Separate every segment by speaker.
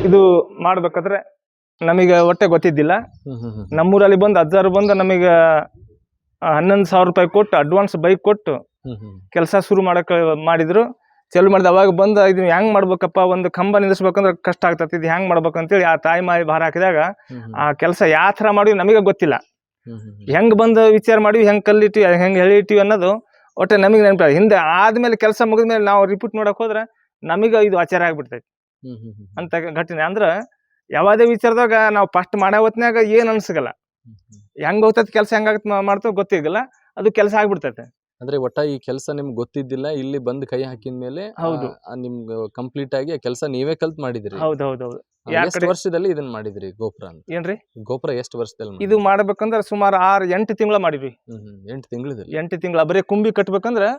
Speaker 1: ಇದು ಮಾಡ್ಬೇಕಾದ್ರೆ ನಮಗೆ ಒಟ್ಟೆ ಗೊತ್ತಿದ್ದಿಲ್ಲ. ನಮ್ಮೂರಲ್ಲಿ ಬಂದು ಅಜ್ಜಾರು ಬಂದು ನಮಗೆ 11,000 ರೂಪಾಯಿ ಕೊಟ್ಟು ಅಡ್ವಾನ್ಸ್ ಬೈಕ್ ಕೊಟ್ಟು ಕೆಲಸ ಶುರು ಮಾಡಿದ್ರು. ಚಾಲು ಮಾಡಿದ. ಅವಾಗ ಬಂದು ಇದು ಹೆಂಗ್ ಮಾಡ್ಬೇಕಪ್ಪ, ಒಂದು ಕಂಬ ನಿಲ್ಲಿಸ್ಬೇಕಂದ್ರೆ ಕಷ್ಟ ಆಗ್ತದೆ, ಇದು ಹೆಂಗ್ ಮಾಡ್ಬೇಕಂತೇಳಿ ಆ ತಾಯಿ ಮಾಯಿ ಭಾರ ಹಾಕಿದಾಗ ಆ ಕೆಲಸ ಯಾವ ಥರ ಮಾಡಿವಿ ನಮಗೆ ಗೊತ್ತಿಲ್ಲ. ಹೆಂಗ್ ಬಂದು ವಿಚಾರ ಮಾಡಿವಿ, ಹೆಂಗ್ ಕಲ್ಲಿಟ್ಟಿವಿ, ಹೆಂಗ್ ಹೇಳಿಟ್ಟಿವಿ ಅನ್ನೋದು ಒಟ್ಟೆ ನಮಗೆ ನೆನಪ. ಹಿಂದೆ ಆದ್ಮೇಲೆ ಕೆಲಸ ಮುಗಿದ್ಮೇಲೆ ನಾವು ರಿಪೋರ್ಟ್ ನೋಡಕ್ ಹೋದ್ರೆ ನಮಗೆ ಇದು ಆಚಾರ ಆಗ್ಬಿಡ್ತೈತಿ ಅಂತ ಘಟನೆ. ಅಂದ್ರೆ ಯಾವುದೇ ವಿಚಾರದಾಗ ನಾವು ಫಸ್ಟ್ ಮಾಡೋ ಹೊತ್ನ್ಯಾಗ ಏನ್ ಅನ್ಸಗಲ್ಲ, ಹೆಂಗ್ ಹೋಗ್ತೈತಿ ಕೆಲಸ ಹೆಂಗಾಗತ್ ಮಾಡ್ತೋ ಗೊತ್ತಿಗಲ್ಲ, ಅದು ಕೆಲಸ ಆಗ್ಬಿಡ್ತೈತೆ.
Speaker 2: ಅಂದ್ರೆ ಒಟ್ಟ ಈ ಕೆಲಸ ನಿಮ್ಗೆ ಗೊತ್ತಿದ್ದಿಲ್ಲ, ಇಲ್ಲಿ ಬಂದು ಕೈ ಹಾಕಿದ ಮೇಲೆ
Speaker 1: ಹೌದು
Speaker 2: ನಿಮ್ಗೆ ಕಂಪ್ಲೀಟ್ ಆಗಿ ಕೆಲಸ ನೀವೇ ಕಲ್ತ್ ಮಾಡಿದ್ರಿ.
Speaker 1: ಹೌದೌದು.
Speaker 2: ಎಷ್ಟು ವರ್ಷದಲ್ಲಿ ಇದನ್ನ ಮಾಡಿದ್ರಿ ಗೋಪುರ ಅಂತ?
Speaker 1: ಏನ್ರಿ
Speaker 2: ಗೋಪುರ ಎಷ್ಟು ವರ್ಷದಲ್ಲಿ
Speaker 1: ಇದು ಮಾಡ್ಬೇಕಂದ್ರೆ ಸುಮಾರು 6-8 ತಿಂಗಳ ಮಾಡಿದ್ವಿ.
Speaker 2: 8 ತಿಂಗಳಲ್ಲಿ
Speaker 1: 8 ತಿಂಗಳ. ಬರೀ ಕುಂಬಿ ಕಟ್ಬೇಕಂದ್ರೆ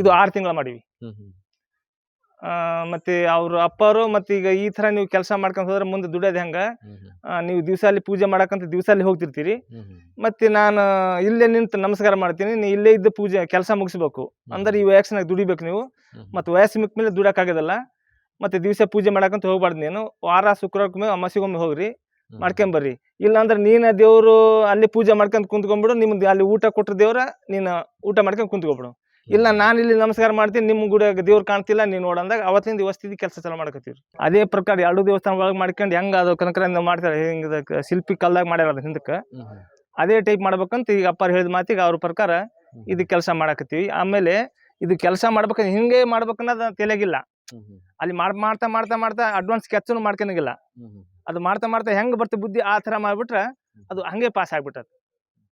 Speaker 1: ಇದು 6 ತಿಂಗಳ ಮಾಡಿವಿ. ಮತ್ತೆ ಅವ್ರ ಅಪ್ಪರು ಮತ್ತೆ ಈಗ ಈ ತರ ನೀವು ಕೆಲಸ ಮಾಡ್ಕೊಂಡ್ ಹೋದ್ರೆ ಮುಂದೆ ದುಡಿಯೋದು ಹೆಂಗ, ನೀವು ದಿವಸಾಲಿ ಪೂಜೆ ಮಾಡಕಂತ ದಿವಸಾಲಿ ಹೋಗ್ತಿರ್ತೀರಿ, ಮತ್ತೆ ನಾನು ಇಲ್ಲೇ ನಿಂತು ನಮಸ್ಕಾರ ಮಾಡ್ತೀನಿ, ನೀವು ಇಲ್ಲೇ ಇದ್ದು ಪೂಜೆ ಕೆಲಸ ಮುಗಿಸ್ಬೇಕು ಅಂದ್ರೆ ಈ ವಯಸ್ಸಿನಾಗ ದುಡಿಬೇಕು ನೀವು. ಮತ್ತೆ ವಯಸ್ಸು ಮಿಕ್ಕ ಮೇಲೆ ದುಡಕ್ ಆಗೋದಲ್ಲ. ಮತ್ತೆ ದಿವಸ ಪೂಜೆ ಮಾಡಕಂತ ಹೋಗ್ಬಾರ್ದು ನೀನು. ವಾರ ಶುಕ್ರವಾರಕ್ಕೊಮ್ಮೆ ಅಮಾಸಿಗೊಮ್ಮೆ ಹೋಗ್ರಿ, ಮಾಡ್ಕೊಂಬರ್ರಿ. ಇಲ್ಲಾಂದ್ರೆ ನೀನ ದೇವ್ರು ಅಲ್ಲಿ ಪೂಜೆ ಮಾಡ್ಕೊಂತ ಕುಂತ್ಕೊಂಡ್ಬಿಡು, ನಿಮ್ದು ಅಲ್ಲಿ ಊಟ ಕೊಟ್ರ ದೇವ್ರ ನೀನು ಊಟ ಮಾಡ್ಕೊಂಡ್ ಕುಂತ್ಕೊಬಿಡು. ಇಲ್ಲ ನಾನು ಇಲ್ಲಿ ನಮಸ್ಕಾರ ಮಾಡ್ತೀನಿ, ನಿಮ್ಮ ಗುಡಿಯಾಗ ದೇವ್ರು ಕಾಣ್ತಿಲ್ಲ ನೀನು ನೋಡಂದಾಗ ಅವತ್ತಿಂದ ಇವತ್ತಿದ್ದು ಕೆಲಸ ಚಾಲು ಮಾಡಕತ್ತೀವಿ. ಅದೇ ಪ್ರಕಾರ 2 ದೇವಸ್ಥಾನ ಒಳಗೆ ಮಾಡ್ಕೊಂಡು ಹೆಂಗ ಅದು ಕನಕರ ಮಾಡ್ತಾರೆ, ಹಿಂಗ ಶಿಲ್ಪಿ ಕಲ್ದಾಗ ಮಾಡ್ಯಾರ ಅದು ಹಿಂದಕ್ಕೆ, ಅದೇ ಟೈಪ್ ಮಾಡ್ಬೇಕಂತ ಈಗ ಅಪ್ಪಾರು ಹೇಳಿದ ಮಾತಿಗೆ ಅವ್ರ ಪ್ರಕಾರ ಇದು ಕೆಲಸ ಮಾಡಕತ್ತೀವಿ. ಆಮೇಲೆ ಇದು ಕೆಲಸ ಮಾಡ್ಬೇಕಂದ್ರೆ ಹಿಂಗೆ ಮಾಡ್ಬೇಕನ್ನೋದು ತಲೆಗಿಲ್ಲ. ಅಲ್ಲಿ ಮಾಡ್ತಾ ಮಾಡ್ತಾ ಮಾಡ್ತಾ ಅಡ್ವಾನ್ಸ್ ಸ್ಕೆಚ್ನು ಮಾಡ್ಕೊಳಂಗಿಲ್ಲ. ಅದು ಮಾಡ್ತಾ ಮಾಡ್ತಾ ಹೆಂಗ್ ಬರ್ತದೆ ಬುದ್ಧಿ ಆ ಥರ ಮಾಡ್ಬಿಟ್ರೆ ಅದು ಹಂಗೆ ಪಾಸ್ ಆಗ್ಬಿಟ್ಟದ.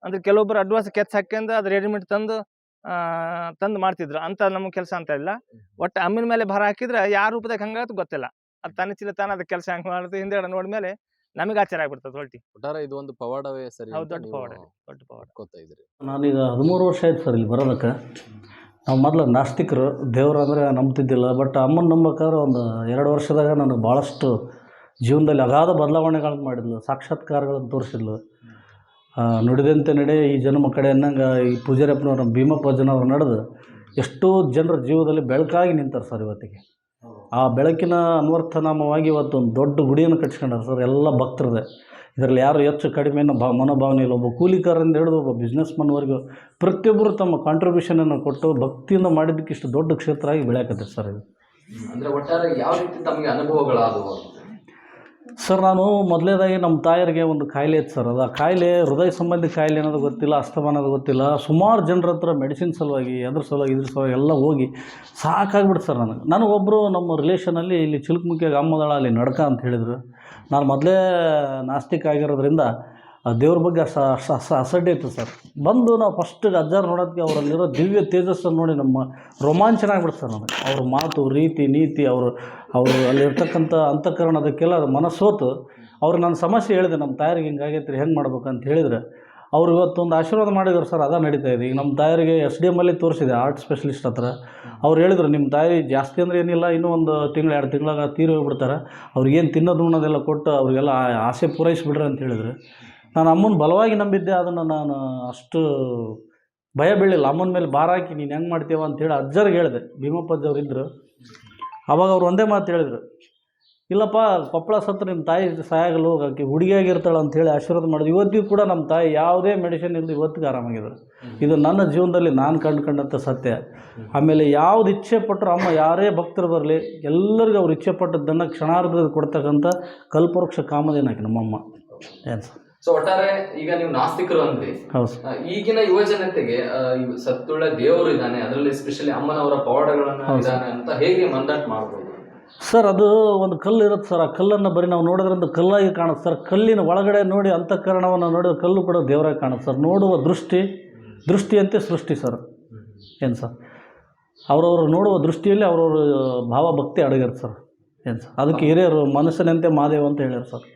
Speaker 1: ಅಂದ್ರೆ ಕೆಲವೊಬ್ಬರು ಅಡ್ವಾನ್ಸ್ ಸ್ಕೆಚ್ ಹಾಕ್ಯಂದು ಅದು ರೆಡಿಮೇಡ್ ತಂದು ಮಾಡ್ತಿದ್ರು. ಅಂತ ನಮ್ಮ ಕೆಲಸ ಅಂತ ಇಲ್ಲ. ಒಟ್ಟು ಅಮ್ಮಿನ ಮೇಲೆ ಭಾರ ಹಾಕಿದ್ರೆ ಯಾವ ರೂಪದಾಗ ಹಂಗಾಗತ್ತೆ ಗೊತ್ತಿಲ್ಲ. ಅದು ತನ್ನ ಚಿಲ್ಲ ತಾನ ಅದ ಕೆಲಸ ಹೆಂಗ್ ಮಾಡುತ್ತೆ ಹಿಂದೆ ನೋಡ್ಮೇಲೆ ನಮಗೆ ಆಚಾರ ಆಗ್ಬಿಡ್ತದೆ. ಹೊಲ್ಟಿ
Speaker 2: ಒಟ್ಟಾರೆ ಇದು ಒಂದು ಪವಾಡವೇ ಸರಿ.
Speaker 1: ಹೌದು, ದೊಡ್ಡ ಪವಾಡ, ದೊಡ್ಡ ಪವಾಡ.
Speaker 3: ನಾನೀಗ 13 ವರ್ಷ ಆಯ್ತು ಸರ್ ಇಲ್ಲಿ ಬರೋದಕ್ಕೆ. ನಾವು ಮೊದಲು ನಾಸ್ತಿಕರು, ದೇವ್ರು ಅಂದರೆ ನಂಬ್ತಿದ್ದಿಲ್ಲ. ಬಟ್ ಅಮ್ಮನ ನಂಬೇಕಾದ್ರೆ ಒಂದು 2 ವರ್ಷದಾಗ ನನಗೆ ಭಾಳಷ್ಟು ಜೀವನದಲ್ಲಿ ಅಗಾಧ ಬದಲಾವಣೆಗಳನ್ನು ಮಾಡಿದ್ಲು, ಸಾಕ್ಷಾತ್ಕಾರಗಳನ್ನು ತೋರಿಸಿದ್ಲು. ನುಡಿದಂತೆ ನಡೆ ಈ ಜನ್ಮ ಕಡೆ ಅನ್ನಂಗೆ ಈ ಪೂಜಾರಪ್ಪನವ್ರ ಭೀಮಪ್ಪ ಜನವ್ರು ನಡೆದು ಎಷ್ಟೋ ಜನರ ಜೀವದಲ್ಲಿ ಬೆಳಕಾಗಿ ನಿಂತಾರೆ ಸರ್. ಇವತ್ತಿಗೆ ಆ ಬೆಳಕಿನ ಅನ್ವರ್ಥನಾಮವಾಗಿ ಇವತ್ತು ಒಂದು ದೊಡ್ಡ ಗುಡಿಯನ್ನು ಕಟ್ಸ್ಕೊಂಡಾರೆ ಸರ್. ಎಲ್ಲ ಭಕ್ತರದೆ. ಇದರಲ್ಲಿ ಯಾರು ಹೆಚ್ಚು ಕಡಿಮೆ ಮನೋಭಾವನೆ ಇಲ್ಲ. ಒಬ್ಬ ಕೂಲಿಕಾರರಿಂದ ಹಿಡಿದು ಒಬ್ಬ ಬಿಸ್ನೆಸ್ ಮನ್ವರೆಗೂ ಪ್ರತಿಯೊಬ್ಬರು ತಮ್ಮ ಕಾಂಟ್ರಿಬ್ಯೂಷನನ್ನು ಕೊಟ್ಟು ಭಕ್ತಿಯಿಂದ ಮಾಡಿದ್ದಕ್ಕೆ ಇಷ್ಟು ದೊಡ್ಡ ಕ್ಷೇತ್ರ ಆಗಿ ಬೆಳೆಯಕತ್ತೆ ಸರ್ ಇದು.
Speaker 2: ಅಂದರೆ ಒಟ್ಟಾರೆ ಯಾವ ರೀತಿ ತಮಗೆ ಅನುಭವಗಳಾದವು
Speaker 3: ಸರ್? ನಾನು ಮೊದಲೇದಾಗಿ ನಮ್ಮ ತಾಯರಿಗೆ ಒಂದು ಕಾಯಿಲೆ ಇತ್ತು ಸರ್. ಅದು ಆ ಕಾಯಿಲೆ ಹೃದಯ ಸಂಬಂಧಿ ಕಾಯಿಲೆ ಅನ್ನೋದು ಗೊತ್ತಿಲ್ಲ, ಅಸ್ತಮ ಅನ್ನೋದು ಗೊತ್ತಿಲ್ಲ. ಸುಮಾರು ಜನರ ಹತ್ರ ಮೆಡಿಸಿನ್ ಸಲುವಾಗಿ ಅದ್ರ ಸಲುವಾಗಿ ಇದ್ರ ಸಲುವಾಗಿ ಎಲ್ಲ ಹೋಗಿ ಸಾಕಾಗ್ಬಿಡ್ತು ಸರ್ ನನಗೆ. ಒಬ್ಬರು ನಮ್ಮ ರಿಲೇಷನಲ್ಲಿ ಇಲ್ಲಿ ಚಿಲ್ಕಮುಖಿಯಾಗ ಅಮ್ಮದಳ ಅಲ್ಲಿ ನಡ್ಕ ಅಂತ ಹೇಳಿದರು. ನಾನು ಮೊದಲೇ ನಾಸ್ತಿಕ ಆಗಿರೋದ್ರಿಂದ ದೇವ್ರ ಬಗ್ಗೆ ಅಸಡ್ಡೆ ಇತ್ತು ಸರ್. ಬಂದು ನಾವು ಫಸ್ಟ್ ಅಜ್ಜಾರು ನೋಡೋದಕ್ಕೆ ಅವರಲ್ಲಿರೋ ದಿವ್ಯ ತೇಜಸ್ಸನ್ನು ನೋಡಿ ನಮ್ಮ ರೋಮಾಂಚನ ಆಗ್ಬಿಡ್ತು ಸರ್ ನನಗೆ. ಅವ್ರ ಮಾತು, ರೀತಿ, ನೀತಿ, ಅವರು ಅಲ್ಲಿರ್ತಕ್ಕಂಥ ಅಂತಃಕರಣದಕ್ಕೆಲ್ಲ ಮನಸ್ಸೋತು ಅವ್ರು ನನ್ನ ಸಮಸ್ಯೆ ಹೇಳಿದೆ, ನಮ್ಮ ತಾಯರಿಗೆ ಹಿಂಗಾಗೈತ್ರಿ ಹೆಂಗೆ ಮಾಡ್ಬೇಕಂತ ಹೇಳಿದರೆ ಅವ್ರು ಇವತ್ತೊಂದು ಆಶೀರ್ವಾದ ಮಾಡಿದ್ರು ಸರ್. ಅದ ನಡೀತಾ ಇದೆ. ಈಗ ನಮ್ಮ ತಾಯರಿಗೆ SDM ಅಲ್ಲಿ ತೋರಿಸಿದೆ, ಆರ್ಟ್ ಸ್ಪೆಷಲಿಸ್ಟ್ ಹತ್ರ. ಅವ್ರು ಹೇಳಿದ್ರು, ನಿಮ್ಮ ತಾಯಿ ಜಾಸ್ತಿ ಅಂದರೆ ಏನಿಲ್ಲ, ಇನ್ನೂ ಒಂದು 2 ತಿಂಗಳಾಗ ತೀರಿ ಹೋಗ್ಬಿಡ್ತಾರೆ, ಅವ್ರಿಗೇನು ತಿನ್ನೋದು ಉಣ್ಣೋದೆಲ್ಲ ಕೊಟ್ಟು ಅವ್ರಿಗೆಲ್ಲ ಆಸೆ ಪೂರೈಸಿಬಿಡ್ರಿ ಅಂತ ಹೇಳಿದ್ರು. ನಾನು ಅಮ್ಮನ ಬಲವಾಗಿ ನಂಬಿದ್ದೆ. ಅದನ್ನು ನಾನು ಅಷ್ಟು ಭಯ ಬೀಳಿಲ್ಲ. ಅಮ್ಮನ ಮೇಲೆ ಭಾರ ಹಾಕಿ ನೀನು ಹೆಂಗೆ ಮಾಡ್ತೀವ ಅಂತೇಳಿ ಅಜ್ಜರಿಗೆ ಹೇಳಿದೆ. ಭೀಮಪ್ಪಜ್ಜವ್ರು ಇದ್ದರು. ಆವಾಗ ಅವ್ರು ಒಂದೇ ಮಾತು ಹೇಳಿದರು, ಇಲ್ಲಪ್ಪ ಕೊಪ್ಪಳ ಸತ್ರ ನಿಮ್ಮ ತಾಯಿ ಸಾಯಾಗಲು ಆಕೆ ಹುಡುಗಿಯಾಗಿರ್ತಾಳೆ ಅಂಥೇಳಿ ಆಶೀರ್ವಾದ ಮಾಡಿದ್ರು. ಇವತ್ತಿಗೂ ಕೂಡ ನಮ್ಮ ತಾಯಿ ಯಾವುದೇ ಮೆಡಿಸಿನ್ ಇಲ್ಲದೆ ಇವತ್ತಿಗೂ ಆರಾಮಾಗಿದ್ದಾರೆ. ಇದು ನನ್ನ ಜೀವನದಲ್ಲಿ ನಾನು ಕಂಡುಕೊಂಡಂಥ ಸತ್ಯ. ಆಮೇಲೆ ಯಾವ್ದು ಇಚ್ಛೆ ಪಟ್ಟರು ಅಮ್ಮ, ಯಾರೇ ಭಕ್ತರು ಬರಲಿ ಎಲ್ಲರಿಗೂ ಅವ್ರು ಇಚ್ಛೆ ಪಟ್ಟದ್ದನ್ನು ಕ್ಷಣಾರ್ಧದಲ್ಲಿ ಕೊಡ್ತಕ್ಕಂಥ ಕಲ್ಪವೃಕ್ಷ ಕಾಮಧೇನಾಕಿ ನಮ್ಮಮ್ಮ. ಏನು ಸರ್?
Speaker 2: ಸೊ ಒಟ್ಟಾರೆ ಈಗ ನೀವು ನಾಸ್ತಿಕರು ಅಂದ್ರಿ.
Speaker 3: ಹೌದು.
Speaker 2: ಈಗಿನ ಯುವಜನತೆಗೆ ಸತ್ತುಳ್ಳ ದೇವರು ಇದ್ದಾನೆ, ಅದರಲ್ಲಿ ಎಸ್ಪೆಷಲಿ ಅಮ್ಮನವರ ಪವಾಡಗಳನ್ನ ಇದ್ದಾನೆ ಅಂತ ಹೇಗೆ ಮಂದಾಟ ಮಾಡ್ಬೋದು
Speaker 3: ಸರ್? ಅದು ಒಂದು ಕಲ್ಲು ಇರುತ್ತೆ ಸರ್. ಆ ಕಲ್ಲನ್ನು ಬರೀ ನಾವು ನೋಡೋದ್ರಿಂದ ಕಲ್ಲಾಗಿ ಕಾಣುತ್ತೆ ಸರ್. ಕಲ್ಲಿನ ಒಳಗಡೆ ನೋಡಿ ಅಂತಃಕರಣವನ್ನು ನೋಡಿದ್ರೆ ಕಲ್ಲು ಕೂಡ ದೇವರಾಗಿ ಕಾಣುತ್ತೆ ಸರ್. ನೋಡುವ ದೃಷ್ಟಿಯಂತೆ ಸೃಷ್ಟಿ ಸರ್. ಏನು ಸರ್? ಅವರವರು ನೋಡುವ ದೃಷ್ಟಿಯಲ್ಲಿ ಅವರವರು ಭಾವಭಕ್ತಿ ಅಡಗಿರುತ್ತೆ ಸರ್. ಏನು ಸರ್? ಅದಕ್ಕೆ ಹಿರಿಯರು ಮನಸ್ಸಿನಂತೆ ಮಾದೇವ ಅಂತ ಹೇಳ್ಯಾರ ಸರ್.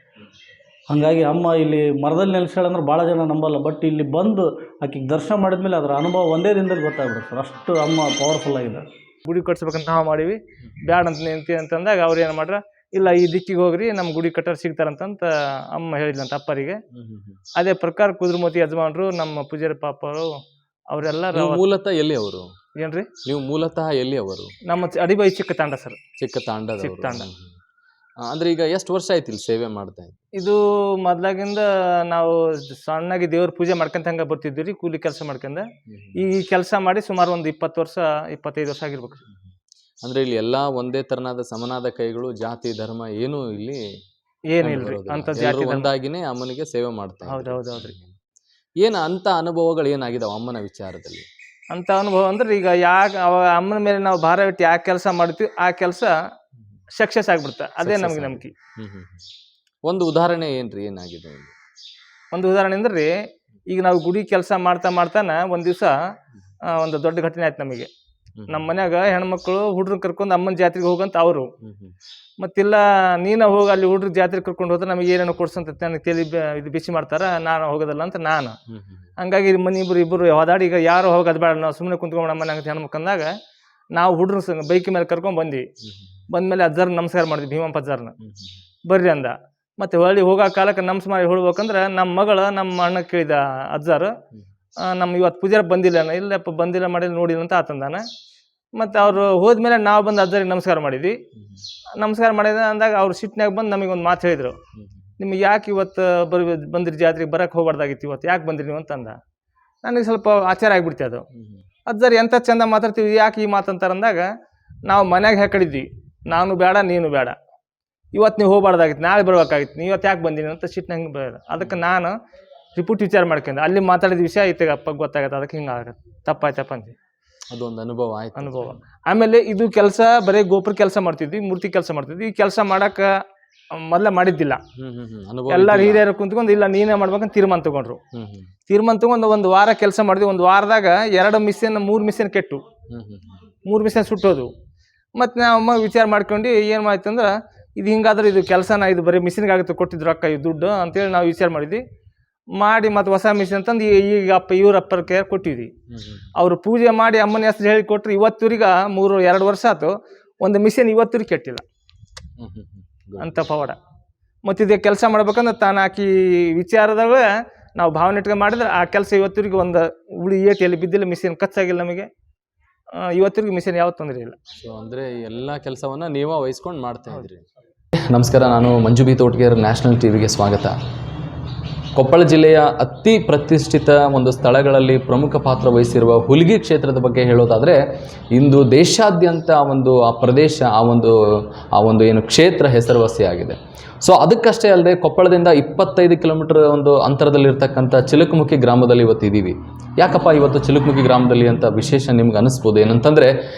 Speaker 3: ಹಾಗಾಗಿ ಅಮ್ಮ ಇಲ್ಲಿ ಮರದಲ್ಲಿ ನೆಲೆಸ್ಯಾಳಂದ್ರೆ ಭಾಳ ಜನ ನಂಬಲ್ಲ. ಬಟ್ ಇಲ್ಲಿ ಬಂದು ಆಕೆಗೆ ದರ್ಶನ ಮಾಡಿದ್ಮೇಲೆ ಅದರ ಅನುಭವ ಒಂದೇ ದಿನದಲ್ಲಿ ಗೊತ್ತಾಗ್ಬಿಡುತ್ತೆ ಸರ್. ಅಷ್ಟು ಅಮ್ಮ ಪವರ್ಫುಲ್ ಆಗಿದೆ.
Speaker 1: ಗುಡಿ ಕಟ್ಸ್ಬೇಕಂತ ನಾವು ಮಾಡಿವಿ. ಬ್ಯಾಡ ಅಂತ ನಿಂತಿ ಅಂತಂದಾಗ ಅವ್ರು ಏನು ಮಾಡ್ರ, ಇಲ್ಲ ಈ ದಿಕ್ಕಿಗೆ ಹೋಗ್ರಿ, ನಮ್ಮ ಗುಡಿ ಕಟ್ಟೋರು ಸಿಗ್ತಾರಂತ ಅಮ್ಮ ಹೇಳಿದ್ಲಂತ ಅಪ್ಪರಿಗೆ. ಅದೇ ಪ್ರಕಾರ ಕುದುರೆಮತಿ ಯಜಮಾನ್ರು, ನಮ್ಮ ಪೂಜಾರಿ ಪಾಪರು ಅವರೆಲ್ಲ.
Speaker 2: ಮೂಲತಃ ಎಲ್ಲಿ ಅವರು?
Speaker 1: ಏನ್ರಿ?
Speaker 2: ನೀವು ಮೂಲತಃ ಎಲ್ಲಿ ಅವರು?
Speaker 1: ನಮ್ಮ ಅಡಿಬೈ ಚಿಕ್ಕ ತಾಂಡ ಸರ್.
Speaker 2: ಚಿಕ್ಕ ತಾಂಡ. ಅಂದ್ರೆ ಈಗ ಎಷ್ಟು ವರ್ಷ ಆಯ್ತು ಇಲ್ಲಿ ಸೇವೆ ಮಾಡ್ತಾ ಇದ್ದೀರಿ?
Speaker 1: ಇದು ಮೊದ್ಲಾಗಿಂದ ನಾವು ಸಣ್ಣಾಗಿ ದೇವ್ರ ಪೂಜೆ ಮಾಡ್ಕೊಂತ ಹಂಗ ಬರ್ತಿದ್ವಿ ರೀ, ಕೂಲಿ ಕೆಲಸ ಮಾಡ್ಕೊಂಡ. ಈ ಕೆಲಸ ಮಾಡಿ ಸುಮಾರು ಒಂದು 20 ವರ್ಷ 25 ವರ್ಷ ಆಗಿರ್ಬೇಕು.
Speaker 2: ಅಂದ್ರೆ ಇಲ್ಲಿ ಎಲ್ಲಾ ಒಂದೇ ತರನಾದ ಸಮನಾದ ಕೈಗಳು, ಜಾತಿ ಧರ್ಮ ಏನು ಇಲ್ಲಿ
Speaker 1: ಏನಿಲ್ರಿ ಅಂತ ಜಾತಿ ಧರ್ಮ.
Speaker 2: ಒಂದಾಗಿನೇ ಅಮ್ಮನಿಗೆ ಸೇವೆ ಮಾಡ್ತಾ ಇದ್ದೀರಿ.
Speaker 1: ಹೌದೌದ್ರಿ.
Speaker 2: ಏನ ಅಂತ ಅನುಭವಗಳು ಏನಾಗಿದಾವ ಅಮ್ಮನ ವಿಚಾರದಲ್ಲಿ?
Speaker 1: ಅಂತ ಅನುಭವ ಅಂದ್ರೆ ಈಗ ಅಮ್ಮನ ಮೇಲೆ ನಾವು ಭಾರ ಇಟ್ಟು ಯಾಕೆ ಕೆಲಸ ಮಾಡ್ತೀವಿ ಆ ಕೆಲಸ ಸಕ್ಸಸ್ ಆಗ್ಬಿಡ್ತ. ಅದೇ ನಮ್ಗೆ ನಂಬಿಕೆ.
Speaker 2: ಒಂದು ಉದಾಹರಣೆ ಏನ್ರಿ, ಏನಾಗಿದೆ?
Speaker 1: ಒಂದು ಉದಾಹರಣೆ ಅಂದ್ರೆ ಈಗ ನಾವು ಗುಡಿ ಕೆಲಸ ಮಾಡ್ತಾನ ಒಂದ್ ದಿವ್ಸ ಒಂದು ದೊಡ್ಡ ಘಟನೆ ಆಯ್ತು ನಮಗೆ. ನಮ್ಮ ಮನ್ಯಾಗ ಹೆಣ್ಮಕ್ಳು ಹುಡ್ರನ್ನ ಕರ್ಕೊಂಡು ಅಮ್ಮನ ಜಾತ್ರೆಗೆ ಹೋಗಂತ ಅವರು, ಮತ್ತಿಲ್ಲ ನೀನ ಹೋಗಿ ಅಲ್ಲಿ ಹುಡ್ರ ಜಾತ್ರೆ ಕರ್ಕೊಂಡು ಹೋದ್ರೆ ನಮಗೆ ಏನೇನೋ ಕೊಡ್ಸಂತ ನನಗೆ ತಲೆ ಇದು ಬಿಸಿ ಮಾಡ್ತಾರ, ನಾನು ಹೋಗೋದಲ್ಲ ಅಂತ ನಾನು. ಹಂಗಾಗಿ ಮನೆ ಇಬ್ಬರು ಹೋದಾಡಿ ಈಗ ಯಾರು ಹೋಗೋದು ಬೇಡ, ನಾವು ಸುಮ್ಮನೆ ಕುಂತ್ಕೊಂಡು ನಮ್ಮ ಮನ್ಯಾಗ ಹೆಣ್ಮಕ್ಕಂದಾಗ ನಾವು ಹುಡ್ರ ಬೈಕ್ ಮೇಲೆ ಕರ್ಕೊಂಡ್ ಬಂದ್ವಿ. ಬಂದ್ಮೇಲೆ ಅಜ್ಜರ್ನ ನಮಸ್ಕಾರ ಮಾಡಿದ್ವಿ, ಭೀಮಪ್ಪ ಅಜ್ಜರ್ನ ಬರ್ರಿ ಅಂದ. ಮತ್ತೆ ಹೊಳ್ಳಿ ಹೋಗೋ ಕಾಲಕ್ಕೆ ನಮಸ್ ಮಾಡಿ ಹೇಳ್ಬೇಕಂದ್ರೆ ನಮ್ಮ ಮಗಳು ನಮ್ಮ ಅಣ್ಣ ಕೇಳಿದ, ಅಜ್ಜಾರು ನಮ್ಮ ಇವತ್ತು ಪೂಜಾರ ಬಂದಿಲ್ಲ, ಇಲ್ಲಪ್ಪ ಬಂದಿಲ್ಲ ಮಾಡಿಲ್ಲ ನೋಡಿಲ್ಲ ಅಂತ ಆತಂದಾನ. ಮತ್ತು ಅವರು ಹೋದ್ಮೇಲೆ ನಾವು ಬಂದು ಅಜ್ಜರಿಗೆ ನಮಸ್ಕಾರ ಮಾಡಿದ್ವಿ. ನಮಸ್ಕಾರ ಮಾಡಿದ ಅಂದಾಗ ಅವ್ರು ಸಿಟ್ಟಿನಾಗ ಬಂದು ನಮಗೆ ಒಂದು ಮಾತು ಹೇಳಿದ್ರು, ನಿಮ್ಗೆ ಯಾಕೆ ಇವತ್ತು ಬಂದಿರಿ ಜಾತ್ರೆಗೆ, ಬರಕ್ಕೆ ಹೋಗ್ಬಾರ್ದಾಗಿತ್ತು, ಇವತ್ತು ಯಾಕೆ ಬಂದ್ರಿ ನೀವು ಅಂತಂದ. ನನಗೆ ಸ್ವಲ್ಪ ಆಚಾರ ಆಗಿಬಿಡ್ತಿ ಅದು. ಅಜ್ಜರು ಎಂಥ ಚಂದ ಮಾತಾಡ್ತೀವಿ, ಯಾಕೆ ಈ ಮಾತಂತಾರೆ ಅಂದಾಗ ನಾವು ಮನ್ಯಾಗ ಹಾಕಡಿದ್ವಿ, ನಾನು ಬೇಡ ನೀನು ಬೇಡ, ಇವತ್ತು ನೀವು ಹೋಗ್ಬಾರ್ದಾಗಿತ್ತು, ನಾಳೆ ಬರ್ಬೇಕಾಗಿತ್ತು, ನೀವು ಇವತ್ತು ಯಾಕೆ ಬಂದೀನಿ ಅಂತ ಸಿಟ್ಟು ನಂಗೆ ಬೇಡ. ಅದಕ್ಕೆ ನಾನು ರಿಪೋರ್ಟ್ ವಿಚಾರ ಮಾಡ್ಕೊಂಡೆ, ಅಲ್ಲಿ ಮಾತಾಡಿದ ವಿಷಯ ಐತೆ ಅಪ್ಪ ಗೊತ್ತಾಗತ್ತೆ, ಅದಕ್ಕೆ ಹಿಂಗೆ ಆಗತ್ತೆ, ತಪ್ಪಾಯ್ತಪ್ಪ ಅಂತ.
Speaker 2: ಅದೊಂದು ಅನುಭವ ಆಯ್ತು.
Speaker 1: ಅನುಭವ. ಆಮೇಲೆ ಇದು ಕೆಲಸ ಬರೀ ಗೋಪುರ ಕೆಲಸ ಮಾಡ್ತಿದ್ವಿ, ಮೂರ್ತಿ ಕೆಲಸ ಮಾಡ್ತಿದ್ವಿ. ಈ ಕೆಲಸ ಮಾಡಕ್ಕೆ ಮೊದಲ ಮಾಡಿದ್ದಿಲ್ಲ. ಎಲ್ಲರೂ ಹಿರಿಯರು ಕುಂತ್ಕೊಂಡು ಇಲ್ಲ ನೀನೇ ಮಾಡ್ಬೇಕಂತ ತೀರ್ಮಾನ ತಗೊಂಡ್ರು. ತೀರ್ಮಾನ ತಗೊಂಡು ಒಂದು ವಾರ ಕೆಲಸ ಮಾಡಿದ್ವಿ. ಒಂದು ವಾರದಾಗ 2 ಮಿಷನ್ 3 ಮಿಷನ್ ಕೆಟ್ಟು 3 ಮಿಷನ್ ಸುಟ್ಟೋದು. ಮತ್ತು ನಾವು ವಿಚಾರ ಮಾಡ್ಕೊಂಡು ಏನು ಮಾಡ್ತು ಅಂದ್ರೆ ಇದು ಹಿಂಗಾದ್ರೆ ಇದು ಕೆಲಸನ ಇದು ಬರೀ ಮಿಷಿನ್ಗೆ ಆಗುತ್ತೆ, ಕೊಟ್ಟಿದ್ರು ಅಕ್ಕ ಇದು ದುಡ್ಡು ಅಂತೇಳಿ ನಾವು ವಿಚಾರ ಮಾಡಿದ್ವಿ. ಮಾಡಿ ಮತ್ತು ಹೊಸ ಮಿಷನ್ ತಂದು ಈಗ ಇವ್ರಪ್ಪರ ಕೈ ಕೊಟ್ಟಿದ್ವಿ. ಅವರು ಪೂಜೆ ಮಾಡಿ ಅಮ್ಮನ ಹೆಸರು ಹೇಳಿ ಕೊಟ್ಟರು. ಇವತ್ತೂರಿಗೆ 2 ವರ್ಷ ಆಯ್ತು, ಒಂದು ಮಿಷನ್ ಇವತ್ತೂರಿಗೆ ಕೆಟ್ಟಿಲ್ಲ ಅಂತ ಪವಾಡ. ಮತ್ತು ಇದೇ ಕೆಲಸ ಮಾಡ್ಬೇಕಂದ್ರೆ ತಾನು ಹಾಕಿ ವಿಚಾರದಾಗ ನಾವು ಭಾವನೆ ಇಟ್ಕೊಂಡು ಮಾಡಿದ್ರೆ ಆ ಕೆಲಸ ಇವತ್ತೂರಿಗೆ ಒಂದು ಏಟಿಯಲ್ಲಿ ಬಿದ್ದಿಲ್ಲ, ಮಿಷನ್ ಕಚ್ಚಾಗಿಲ್ಲ ನಮಗೆ. ಇವತ್ತೂರಿಗೆ ಮಿಷನ್ ಯಾವ ತೊಂದರೆ ಇಲ್ಲ.
Speaker 2: ಸೊ ಅಂದರೆ ಎಲ್ಲ ಕೆಲಸವನ್ನ ನೀವೇ ವಹಿಸ್ಕೊಂಡು ಮಾಡ್ತಾ ಇದ್ರಿ. ನಮಸ್ಕಾರ, ನಾನು ಮಂಜು ಬಿ ತೋಟಗೇರ್, ನ್ಯಾಷನಲ್ ಟಿವಿಗೆ ಸ್ವಾಗತ. ಕೊಪ್ಪಳ ಜಿಲ್ಲೆಯ ಅತಿ ಪ್ರತಿಷ್ಠಿತ ಒಂದು ಸ್ಥಳಗಳಲ್ಲಿ ಪ್ರಮುಖ ಪಾತ್ರ ವಹಿಸಿರುವ ಹುಲಿಗಿ ಕ್ಷೇತ್ರದ ಬಗ್ಗೆ ಹೇಳೋದಾದರೆ, ಇಂದು ದೇಶಾದ್ಯಂತ ಆ ಪ್ರದೇಶ ಆ ಒಂದು ಏನು ಕ್ಷೇತ್ರ ಹೆಸರುವಾಸಿಯಾಗಿದೆ. ಸೊ ಅದಕ್ಕಷ್ಟೇ ಅಲ್ಲದೆ ಕೊಪ್ಪಳದಿಂದ 25 ಕಿಲೋಮೀಟರ್ ಒಂದು ಅಂತರದಲ್ಲಿರ್ತಕ್ಕಂಥ ಚಿಲುಕುಮುಖಿ ಗ್ರಾಮದಲ್ಲಿ ಇವತ್ತಿದ್ದೀವಿ. ಯಾಕಪ್ಪ ಇವತ್ತು ಚಿಲುಕುಮುಖಿ ಗ್ರಾಮದಲ್ಲಿ ಅಂತ ವಿಶೇಷ ನಿಮ್ಗೆ ಅನಿಸ್ಬೋದು. ಏನಂತಂದರೆ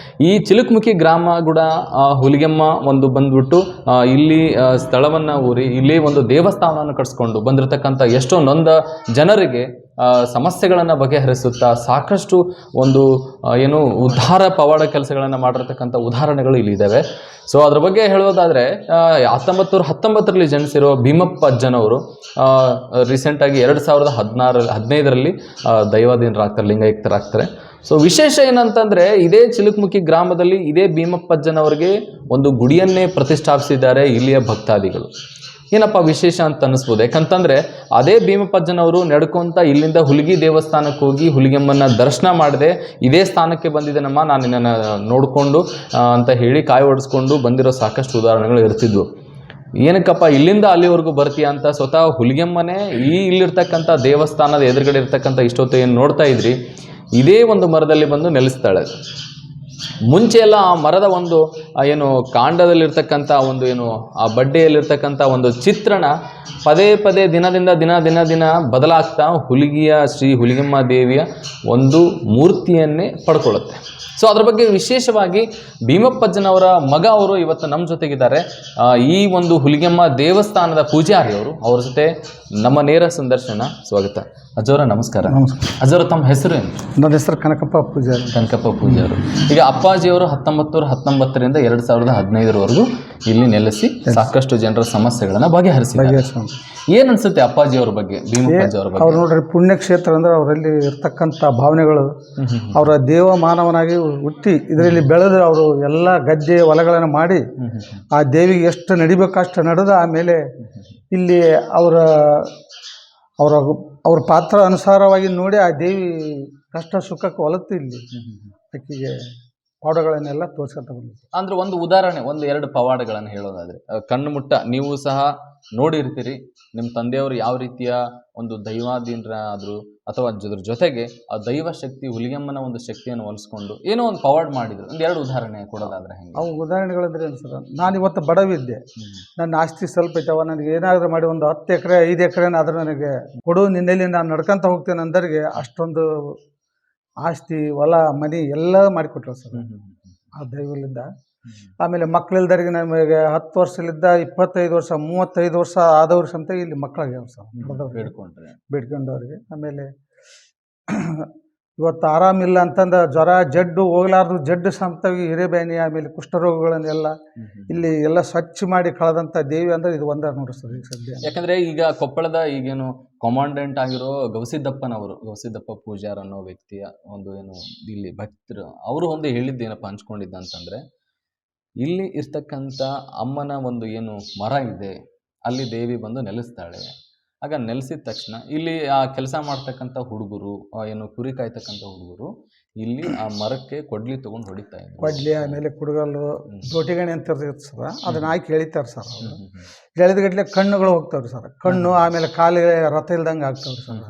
Speaker 2: ಈ ಚಿಲುಕುಮುಖಿ ಗ್ರಾಮ ಕೂಡ ಹುಲಿಗೆಮ್ಮ ಒಂದು ಬಂದ್ಬಿಟ್ಟು ಇಲ್ಲಿ ಸ್ಥಳವನ್ನು ಊರಿ ಇಲ್ಲಿ ಒಂದು ದೇವಸ್ಥಾನವನ್ನು ಕಟ್ಸ್ಕೊಂಡು ಬಂದಿರತಕ್ಕಂಥ ಎಷ್ಟೋ ನೊಂದ ಜನರಿಗೆ ಸಮಸ್ಯೆಗಳನ್ನು ಬಗೆಹರಿಸುತ್ತಾ ಸಾಕಷ್ಟು ಒಂದು ಏನು ಉದ್ಧಾರ ಪವಾಡ ಕೆಲಸಗಳನ್ನು ಮಾಡಿರ್ತಕ್ಕಂಥ ಉದಾಹರಣೆಗಳು ಇಲ್ಲಿದ್ದಾವೆ. ಸೊ ಅದ್ರ ಬಗ್ಗೆ ಹೇಳೋದಾದರೆ 1919ರಲ್ಲಿ ಜನಿಸಿರೋ ಭೀಮಪ್ಪ ಅಜ್ಜನವರು ರೀಸೆಂಟಾಗಿ 2015ರಲ್ಲಿ ದೈವಾಧೀನರಾಗ್ತಾರೆ, ಲಿಂಗೈಕ್ತರಾಗ್ತಾರೆ. ಸೊ ವಿಶೇಷ ಏನಂತಂದರೆ ಇದೇ ಚಿಲುಕುಮುಖಿ ಗ್ರಾಮದಲ್ಲಿ ಇದೇ ಭೀಮಪ್ಪಜ್ಜನವರಿಗೆ ಒಂದು ಗುಡಿಯನ್ನೇ ಪ್ರತಿಷ್ಠಾಪಿಸಿದ್ದಾರೆ ಇಲ್ಲಿಯ ಭಕ್ತಾದಿಗಳು. ಏನಪ್ಪ ವಿಶೇಷ ಅಂತ ಅನ್ನಿಸ್ಬೋದು. ಯಾಕಂತಂದರೆ ಅದೇ ಭೀಮಪ್ಪಜ್ಜನವರು ನಡ್ಕೊಂತ ಇಲ್ಲಿಂದ ಹುಲಿಗಿ ದೇವಸ್ಥಾನಕ್ಕೆ ಹೋಗಿ ಹುಲಿಗೆಮ್ಮನ ದರ್ಶನ ಮಾಡದೆ ಇದೇ ಸ್ಥಾನಕ್ಕೆ ಬಂದಿದ್ದೇನಮ್ಮ, ನಾನು ನಿನ್ನನ್ನು ನೋಡಿಕೊಂಡು ಅಂತ ಹೇಳಿ ಕಾಯಿ ಹೊಡೆಸ್ಕೊಂಡು ಬಂದಿರೋ ಸಾಕಷ್ಟು ಉದಾಹರಣೆಗಳು ಇರ್ತಿದ್ವು. ಏನಕ್ಕಪ್ಪ ಇಲ್ಲಿಂದ ಅಲ್ಲಿವರೆಗೂ ಬರ್ತೀಯ ಅಂತ ಸ್ವತಃ ಹುಲಿಗೆಮ್ಮನೇ ಇಲ್ಲಿರ್ತಕ್ಕಂಥ ದೇವಸ್ಥಾನದ ಎದುರುಗಡೆ ಇರ್ತಕ್ಕಂಥ ಇಷ್ಟೊತ್ತು ಏನು ನೋಡ್ತಾ ಇದ್ರಿ, ಇದೇ ಒಂದು ಮರದಲ್ಲಿ ಬಂದು ನೆಲೆಸ್ತಾಳೆ. ಮುಂಚೆ ಎಲ್ಲ ಆ ಮರದ ಒಂದು ಏನು ಕಾಂಡದಲ್ಲಿರ್ತಕ್ಕಂಥ ಒಂದು ಏನು ಆ ಬಡ್ಡೆಯಲ್ಲಿರ್ತಕ್ಕಂಥ ಒಂದು ಚಿತ್ರಣ ಪದೇ ಪದೇ ದಿನ ಬದಲಾಗ್ತಾ ಶ್ರೀ ಹುಲಿಗೆಮ್ಮ ದೇವಿಯ ಒಂದು ಮೂರ್ತಿಯನ್ನೇ ಪಡ್ಕೊಳ್ಳುತ್ತೆ. ಸೊ ಅದ್ರ ಬಗ್ಗೆ ವಿಶೇಷವಾಗಿ ಭೀಮಪ್ಪಜ್ಜನವರ ಮಗ ಅವರು ಇವತ್ತು ನಮ್ಮ ಜೊತೆಗಿದ್ದಾರೆ. ಈ ಒಂದು ಹುಲಿಗೆಮ್ಮ ದೇವಸ್ಥಾನದ ಪೂಜಾರಿ ಅವರು, ಅವ್ರ ಜೊತೆ ನಮ್ಮ ನೇರ ಸಂದರ್ಶನ. ಸ್ವಾಗತ ಅಜ್ಜವರ. ನಮಸ್ಕಾರ.
Speaker 3: ನಮಸ್ಕಾರ
Speaker 2: ಅಜ್ಜವರ, ತಮ್ಮ ಹೆಸರು ಏನು?
Speaker 3: ನನ್ನ ಹೆಸರು ಕನಕಪ್ಪ ಪೂಜಾರಿ.
Speaker 2: ಕನಕಪ್ಪ ಪೂಜಾರು. ಈಗ ಅಪ್ಪಾಜಿಯವರು 1919ರಿಂದ 2015ರವರೆಗೂ ಇಲ್ಲಿ ನೆಲೆಸಿ ಸಾಕಷ್ಟು ಜನರ ಸಮಸ್ಯೆಗಳನ್ನು ಬಗೆಹರಿಸಿದ್ದಾರೆ. ಏನ್ ಅನ್ಸುತ್ತೆ ಅಪ್ಪಾಜಿಯವ್ರ ಬಗ್ಗೆ, ಭೀಮಪ್ಪಜ್ಜಿಯವರ ಬಗ್ಗೆ?
Speaker 3: ಅವ್ರು ನೋಡ್ರಿ ಪುಣ್ಯಕ್ಷೇತ್ರ ಅಂದ್ರೆ ಅವರಲ್ಲಿ ಇರ್ತಕ್ಕಂಥ ಭಾವನೆಗಳು, ಅವರ ದೇವ ಮಾನವನಾಗಿ ಹುಟ್ಟಿ ಇದರಲ್ಲಿ ಬೆಳೆದು ಅವರು ಎಲ್ಲ ಗದ್ದೆ ಹೊಲಗಳನ್ನು ಮಾಡಿ ಆ ದೇವಿಗೆ ಎಷ್ಟು ನಡಿಬೇಕಷ್ಟು ನಡೆದು ಆಮೇಲೆ ಇಲ್ಲಿ ಅವರ ಪಾತ್ರ ಅನುಸಾರವಾಗಿ ನೋಡಿ ಆ ದೇವಿ ಕಷ್ಟ ಸುಖಕ್ಕೆ ಒಲತ್ತು ಇಲ್ಲಿ ಆಕೆಗೆ
Speaker 4: ಪವಾಡಗಳನ್ನೆಲ್ಲ ತೋರಿಸ್ಕೊಂತ ಬಂದಿದ್ದೀವಿ.
Speaker 2: ಅಂದ್ರೆ ಒಂದು ಉದಾಹರಣೆ, ಒಂದು 2 ಪವಾಡಗಳನ್ನು ಹೇಳೋದಾದ್ರೆ, ಕಣ್ಣು ಮುಟ್ಟ ನೀವು ಸಹ ನೋಡಿರ್ತೀರಿ, ನಿಮ್ಮ ತಂದೆಯವರು ಯಾವ ರೀತಿಯ ಒಂದು ದೈವಾಧೀನರ ಆದ್ರು ಅಥವಾ ಅದ್ರ ಜೊತೆಗೆ ಆ ದೈವ ಶಕ್ತಿ ಹುಲಿಗೆಮ್ಮನ ಒಂದು ಶಕ್ತಿಯನ್ನು ಹೋಲಿಸ್ಕೊಂಡು ಏನೋ ಒಂದು ಪವಾಡ ಮಾಡಿದ್ರು. 2 ಉದಾಹರಣೆ ಕೊಡೋದಾದ್ರೆ ಹೆಂಗೆ?
Speaker 4: ಅವು ಉದಾಹರಣೆಗಳಂದ್ರೆ ಏನು ಸರ್, ನಾನು ಇವತ್ತು ಬಡವಿದ್ದೆ, ನನ್ನ ಆಸ್ತಿ ಸ್ವಲ್ಪ ಇದ್ದಾವ, ನನಗೆ ಏನಾದರೂ ಮಾಡಿ ಒಂದು 10 ಎಕರೆ 5 ಎಕರೆನಾದರೂ ನನಗೆ ಕೊಡು, ನಿನ್ನೆಲ್ಲಿ ನಾನು ನಡ್ಕೊಂತ ಹೋಗ್ತೇನೆ ಅಂದರಿಗೆ ಅಷ್ಟೊಂದು ಆಸ್ತಿ ಹೊಲ ಮನೆ ಎಲ್ಲ ಮಾಡಿಕೊಟ್ರು ಸರ್ ಆ ದೈವಲಿಂದ. ಆಮೇಲೆ ಮಕ್ಕಳಿಲ್ದರಿಗೆ ನಮಗೆ 10 ವರ್ಷಲಿದ್ದ 25 ವರ್ಷ 35 ವರ್ಷ ಆದವ್ರ ಸಂತ ಇಲ್ಲಿ ಮಕ್ಕಳಾಗ್ಯಾವ ಸರ್, ಬೇಡ್ಕೊಂಡವ್ರಿಗೆ. ಆಮೇಲೆ ಇವತ್ತು ಆರಾಮಿಲ್ಲ ಅಂತಂದ ಜ್ವರ ಜಡ್ಡು ಹೋಗ್ಲಾರ್ದು ಜಡ್ಡು ಸಂತವಿ ಹಿರೇಬೇನಿ ಆಮೇಲೆ ಕುಷ್ಠರೋಗಗಳನ್ನೆಲ್ಲ ಇಲ್ಲಿ ಎಲ್ಲ ಸ್ವಚ್ಛ ಮಾಡಿ ಕಳೆದಂಥ ದೇವಿ ಅಂದ್ರೆ ಇದು ಒಂದ ನೋಡ್ರಿ ಸರ್ ಈಗ ಸದ್ಯ.
Speaker 2: ಯಾಕಂದ್ರೆ ಈಗ ಕೊಪ್ಪಳದ ಈಗೇನು ಕಮಾಂಡೆಂಟ್ ಆಗಿರೋ ಗವಿಸಿದ್ದಪ್ಪ ಪೂಜಾರ್ ಅನ್ನೋ ವ್ಯಕ್ತಿಯ ಒಂದು ಏನು ಇಲ್ಲಿ ಭಕ್ತರು ಅವರು ಒಂದು ಹೇಳಿದ್ದೇನಪ್ಪ ಹಂಚ್ಕೊಂಡಿದ್ದ ಅಂತಂದ್ರೆ, ಇಲ್ಲಿ ಇರ್ತಕ್ಕಂಥ ಅಮ್ಮನ ಒಂದು ಏನು ಮರ ಇದೆ ಅಲ್ಲಿ ದೇವಿ ಬಂದು ನೆಲೆಸ್ತಾಳೆ. ಆಗ ನೆಲೆಸಿದ ತಕ್ಷಣ ಇಲ್ಲಿ ಆ ಕೆಲಸ ಮಾಡ್ತಕ್ಕಂಥ ಹುಡುಗರು, ಏನು ಕುರಿ ಕಾಯ್ತಕ್ಕಂಥ ಹುಡುಗರು ಇಲ್ಲಿ ಆ ಮರಕ್ಕೆ ಕೊಡ್ಲಿ ತಗೊಂಡು ಹೊಡಿತಾ ಇದ್ರು.
Speaker 4: ಕೊಡ್ಲಿ ಆಮೇಲೆ ಕುಡುಗಲ್ಲು ದೋಟಿಗಣಿ ಅಂತ ಇರ್ತೈತೆ ಸರ್, ಅದನ್ನ ಹಾಕಿ ಎಳಿತಾರೆ ಸರ್. ಅವರು ಎಳೆದಗಟ್ಲೆ ಕಣ್ಣುಗಳು ಹೋಗ್ತಾವ್ರಿ ಸರ್, ಕಣ್ಣು ಆಮೇಲೆ ಕಾಲಿಗೆ ರಥ ಇಲ್ದಂಗೆ ಆಗ್ತಾವ್ರಿ ಸರ್.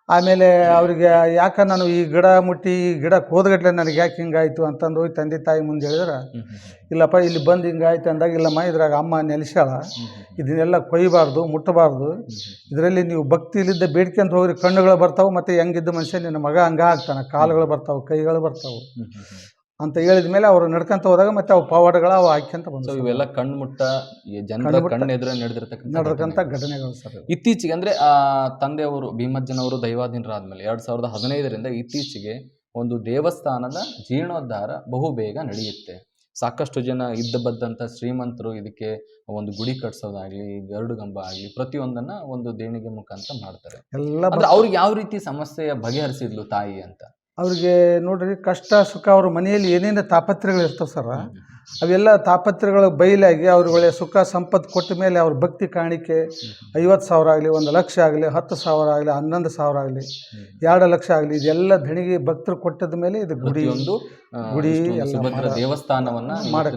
Speaker 4: ಆಮೇಲೆ ಅವ್ರಿಗೆ ಯಾಕೆ ನಾನು ಈ ಗಿಡ ಮುಟ್ಟಿ ಈ ಗಿಡಕ್ಕೆ ಹೋದಗಟ್ಲೆ ನನಗೆ ಯಾಕೆ ಹಿಂಗಾಯ್ತು ಅಂತಂದು ಹೋಗಿ ತಂದೆ ತಾಯಿ ಮುಂದೆ ಹೇಳಿದ್ರೆ, ಇಲ್ಲಪ್ಪ ಇಲ್ಲಿ ಬಂದು ಹಿಂಗಾಯ್ತು ಅಂದಾಗ, ಇಲ್ಲಮ್ಮ ಇದ್ರಾಗ ಅಮ್ಮ ನೆಲೆಸ್ಯಾಳ, ಇದನ್ನೆಲ್ಲ ಕೊಯ್ಯಬಾರ್ದು ಮುಟ್ಟಬಾರ್ದು, ಇದರಲ್ಲಿ ನೀವು ಭಕ್ತಿಲಿದ್ದ ಬೇಡ್ಕೊಂತ ಹೋಗ್ರಿ, ಕಣ್ಣುಗಳು ಬರ್ತಾವೆ, ಮತ್ತು ಹೆಂಗಿದ್ದ ಮನುಷ್ಯ ನಿನ್ನ ಮಗ ಹಂಗ ಆಗ್ತಾನೆ, ಕಾಲುಗಳು ಬರ್ತಾವೆ ಕೈಗಳು ಬರ್ತಾವೆ ಅಂತ ಹೇಳಿದ ಮೇಲೆ ಅವರು ನಡ್ಕೊಂತ ಹೋದಾಗ ಮತ್ತೆ ಅವು ಪವಾಡಗಳು ಅವು ಹಾಕ್ಯಂತ ಬಂದು
Speaker 2: ಇವೆಲ್ಲ ಕಣ್ಣು ಮುಟ್ಟ ಜನರ ಕಣ್ಣೆದುರು
Speaker 4: ನಡೆದಿರ್ತಕ್ಕಂಥ ಘಟನೆಗಳು ಸರ್.
Speaker 2: ಇತ್ತೀಚೆಗೆ ಅಂದ್ರೆ ಆ ತಂದೆಯವರು ಭೀಮಜ್ಜನವರು ದೈವಾಧೀನರಾದ್ಮೇಲೆ 2015ರಿಂದ ಇತ್ತೀಚೆಗೆ ಒಂದು ದೇವಸ್ಥಾನದ ಜೀರ್ಣೋದ್ಧಾರ ಬಹುಬೇಗ ನಡೆಯುತ್ತೆ. ಸಾಕಷ್ಟು ಜನ ಇದ್ದಬದ್ದಂಥ ಶ್ರೀಮಂತರು ಇದಕ್ಕೆ ಒಂದು ಗುಡಿ ಕಟ್ಸೋದಾಗ್ಲಿ, ಗರುಡು ಗಂಬ ಆಗಲಿ, ಪ್ರತಿಯೊಂದನ್ನ ಒಂದು ದೇಣಿಗೆ ಮುಖಾಂತರ ಮಾಡ್ತಾರೆ. ಎಲ್ಲ ಅವ್ರಿಗೆ ಯಾವ ರೀತಿ ಸಮಸ್ಯೆಯ ಬಗೆಹರಿಸಿದ್ಲು ತಾಯಿ ಅಂತ?
Speaker 4: ಅವ್ರಿಗೆ ನೋಡ್ರಿ, ಕಷ್ಟ ಸುಖ ಅವ್ರ ಮನೆಯಲ್ಲಿ ಏನೇನು ತಾಪತ್ರೆಗಳು ಇರ್ತವೆ ಸರ್, ಅವೆಲ್ಲ ತಾಪತ್ರೆಗಳು ಬಯಲಾಗಿ ಅವ್ರಿಗೆ ಸುಖ ಸಂಪತ್ತು ಕೊಟ್ಟ ಮೇಲೆ ಅವ್ರ ಭಕ್ತಿ ಕಾಣಿಕೆ 50,000 ಆಗಲಿ, 1,00,000 ಆಗಲಿ, 10,000 ಆಗಲಿ, 11,000 ಆಗಲಿ, 2 ಲಕ್ಷ ಆಗಲಿ, ಇದೆಲ್ಲ ಧಣಿಗೆ ಭಕ್ತರು ಕೊಟ್ಟದ ಮೇಲೆ ಇದು ಗುಡಿ
Speaker 2: ಎಲ್ಲ ದೇವಸ್ಥಾನವನ್ನ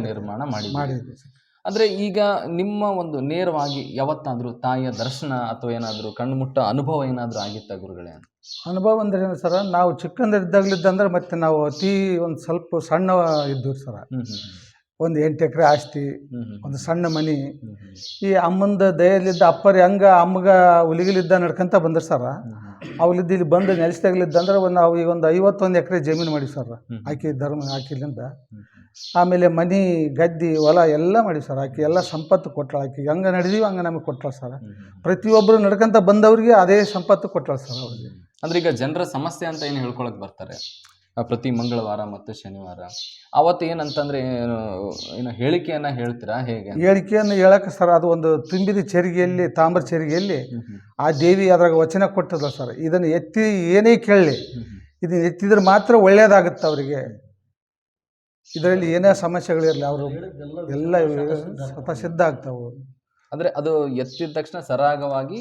Speaker 2: ನಿರ್ಮಾಣ ಮಾಡಿದ್ವಿ. ಅಂದ್ರೆ ಈಗ ನಿಮ್ಮ ಒಂದು ನೇರವಾಗಿ ಯಾವತ್ತಾದ್ರೂ ತಾಯಿಯ ದರ್ಶನ ಅಥವಾ ಏನಾದ್ರು ಕಣ್ಮುಟ್ಟ ಅನುಭವ ಏನಾದ್ರು ಆಗಿತ್ತ ಗುರುಗಳೇ?
Speaker 4: ಅನುಭವ ಅಂದ್ರೆ ಏನು ಸರ, ನಾವು ಚಿಕ್ಕಂದಿದ್ದಾಗಲಿದ್ದಂದ್ರೆ ಮತ್ತೆ ನಾವು ಅತಿ ಒಂದು ಸ್ವಲ್ಪ ಸಣ್ಣ ಇದ್ದೀವಿ ಸರ. ಒಂದು 8 ಎಕರೆ ಆಸ್ತಿ, ಒಂದು ಸಣ್ಣ ಮನೆ, ಈ ಅಮ್ಮಂದ ದಯಲಿದ್ದ ಅಪ್ಪರಿ ಹಂಗ ಅಮ್ಮಗ ಹುಲಿಗಿಲಿದ್ದ ನಡ್ಕೊಂತ ಬಂದ್ರೆ ಸರ, ಅವಲಿದ್ದ ಇಲ್ಲಿ ಬಂದು ನೆಲೆಸಿದಾಗಲಿದ್ದಂದ್ರೆ ನಾವು ಈಗ ಒಂದು 51 ಎಕರೆ ಜಮೀನು ಮಾಡಿ ಸರ್, ಆಕಿಲಿಂದ. ಆಮೇಲೆ ಮನೆ ಗದ್ದೆ ಹೊಲ ಎಲ್ಲ ಮಾಡಿ ಸರ್, ಆಕಿ ಎಲ್ಲ ಸಂಪತ್ತು ಕೊಟ್ಟಳ. ಆಕಿ ಹಂಗೆ ನಡೆದೀವಿ ಹಂಗೆ ನಮಗೆ ಕೊಟ್ಟಳ ಸರ್. ಪ್ರತಿಯೊಬ್ಬರು ನಡ್ಕೊಂತ ಬಂದವ್ರಿಗೆ ಅದೇ ಸಂಪತ್ತು ಕೊಟ್ಟಳ ಸರ್ ಅವ್ರಿಗೆ.
Speaker 2: ಅಂದ್ರೆ ಈಗ ಜನರ ಸಮಸ್ಯೆ ಅಂತ ಏನು ಹೇಳ್ಕೊಳಕ್ ಬರ್ತಾರೆ ಪ್ರತಿ ಮಂಗಳವಾರ ಮತ್ತು ಶನಿವಾರ, ಅವತ್ತು ಏನಂತಂದ್ರೆ ಏನು ಹೇಳಿಕೆಯನ್ನ ಹೇಳ್ತೀರಾ ಹೇಗೆ?
Speaker 4: ಹೇಳಿಕೆಯನ್ನು ಹೇಳಕ್ಕೆ ಸರ್, ಅದು ಒಂದು ತುಂಬಿದ ಚೆರಿಗೆಯಲ್ಲಿ, ತಾಮ್ರ ಚೆರಿಗೆಯಲ್ಲಿ ಆ ದೇವಿ ಅದ್ರಾಗ ವಚನ ಕೊಟ್ಟದ ಸರ್, ಇದನ್ನು ಎತ್ತಿ ಏನೇ ಕೇಳಲಿ, ಇದನ್ನು ಎತ್ತಿದ್ರೆ ಮಾತ್ರ ಒಳ್ಳೇದಾಗುತ್ತೆ ಅವರಿಗೆ, ಇದರಲ್ಲಿ ಏನೇ ಸಮಸ್ಯೆಗಳಿರಲಿ ಅವರು ಎಲ್ಲ ಸ್ವತಃ ಸಿದ್ಧ ಆಗ್ತಾವೆ.
Speaker 2: ಅಂದ್ರೆ ಅದು ಎತ್ತಿದ ತಕ್ಷಣ ಸರಾಗವಾಗಿ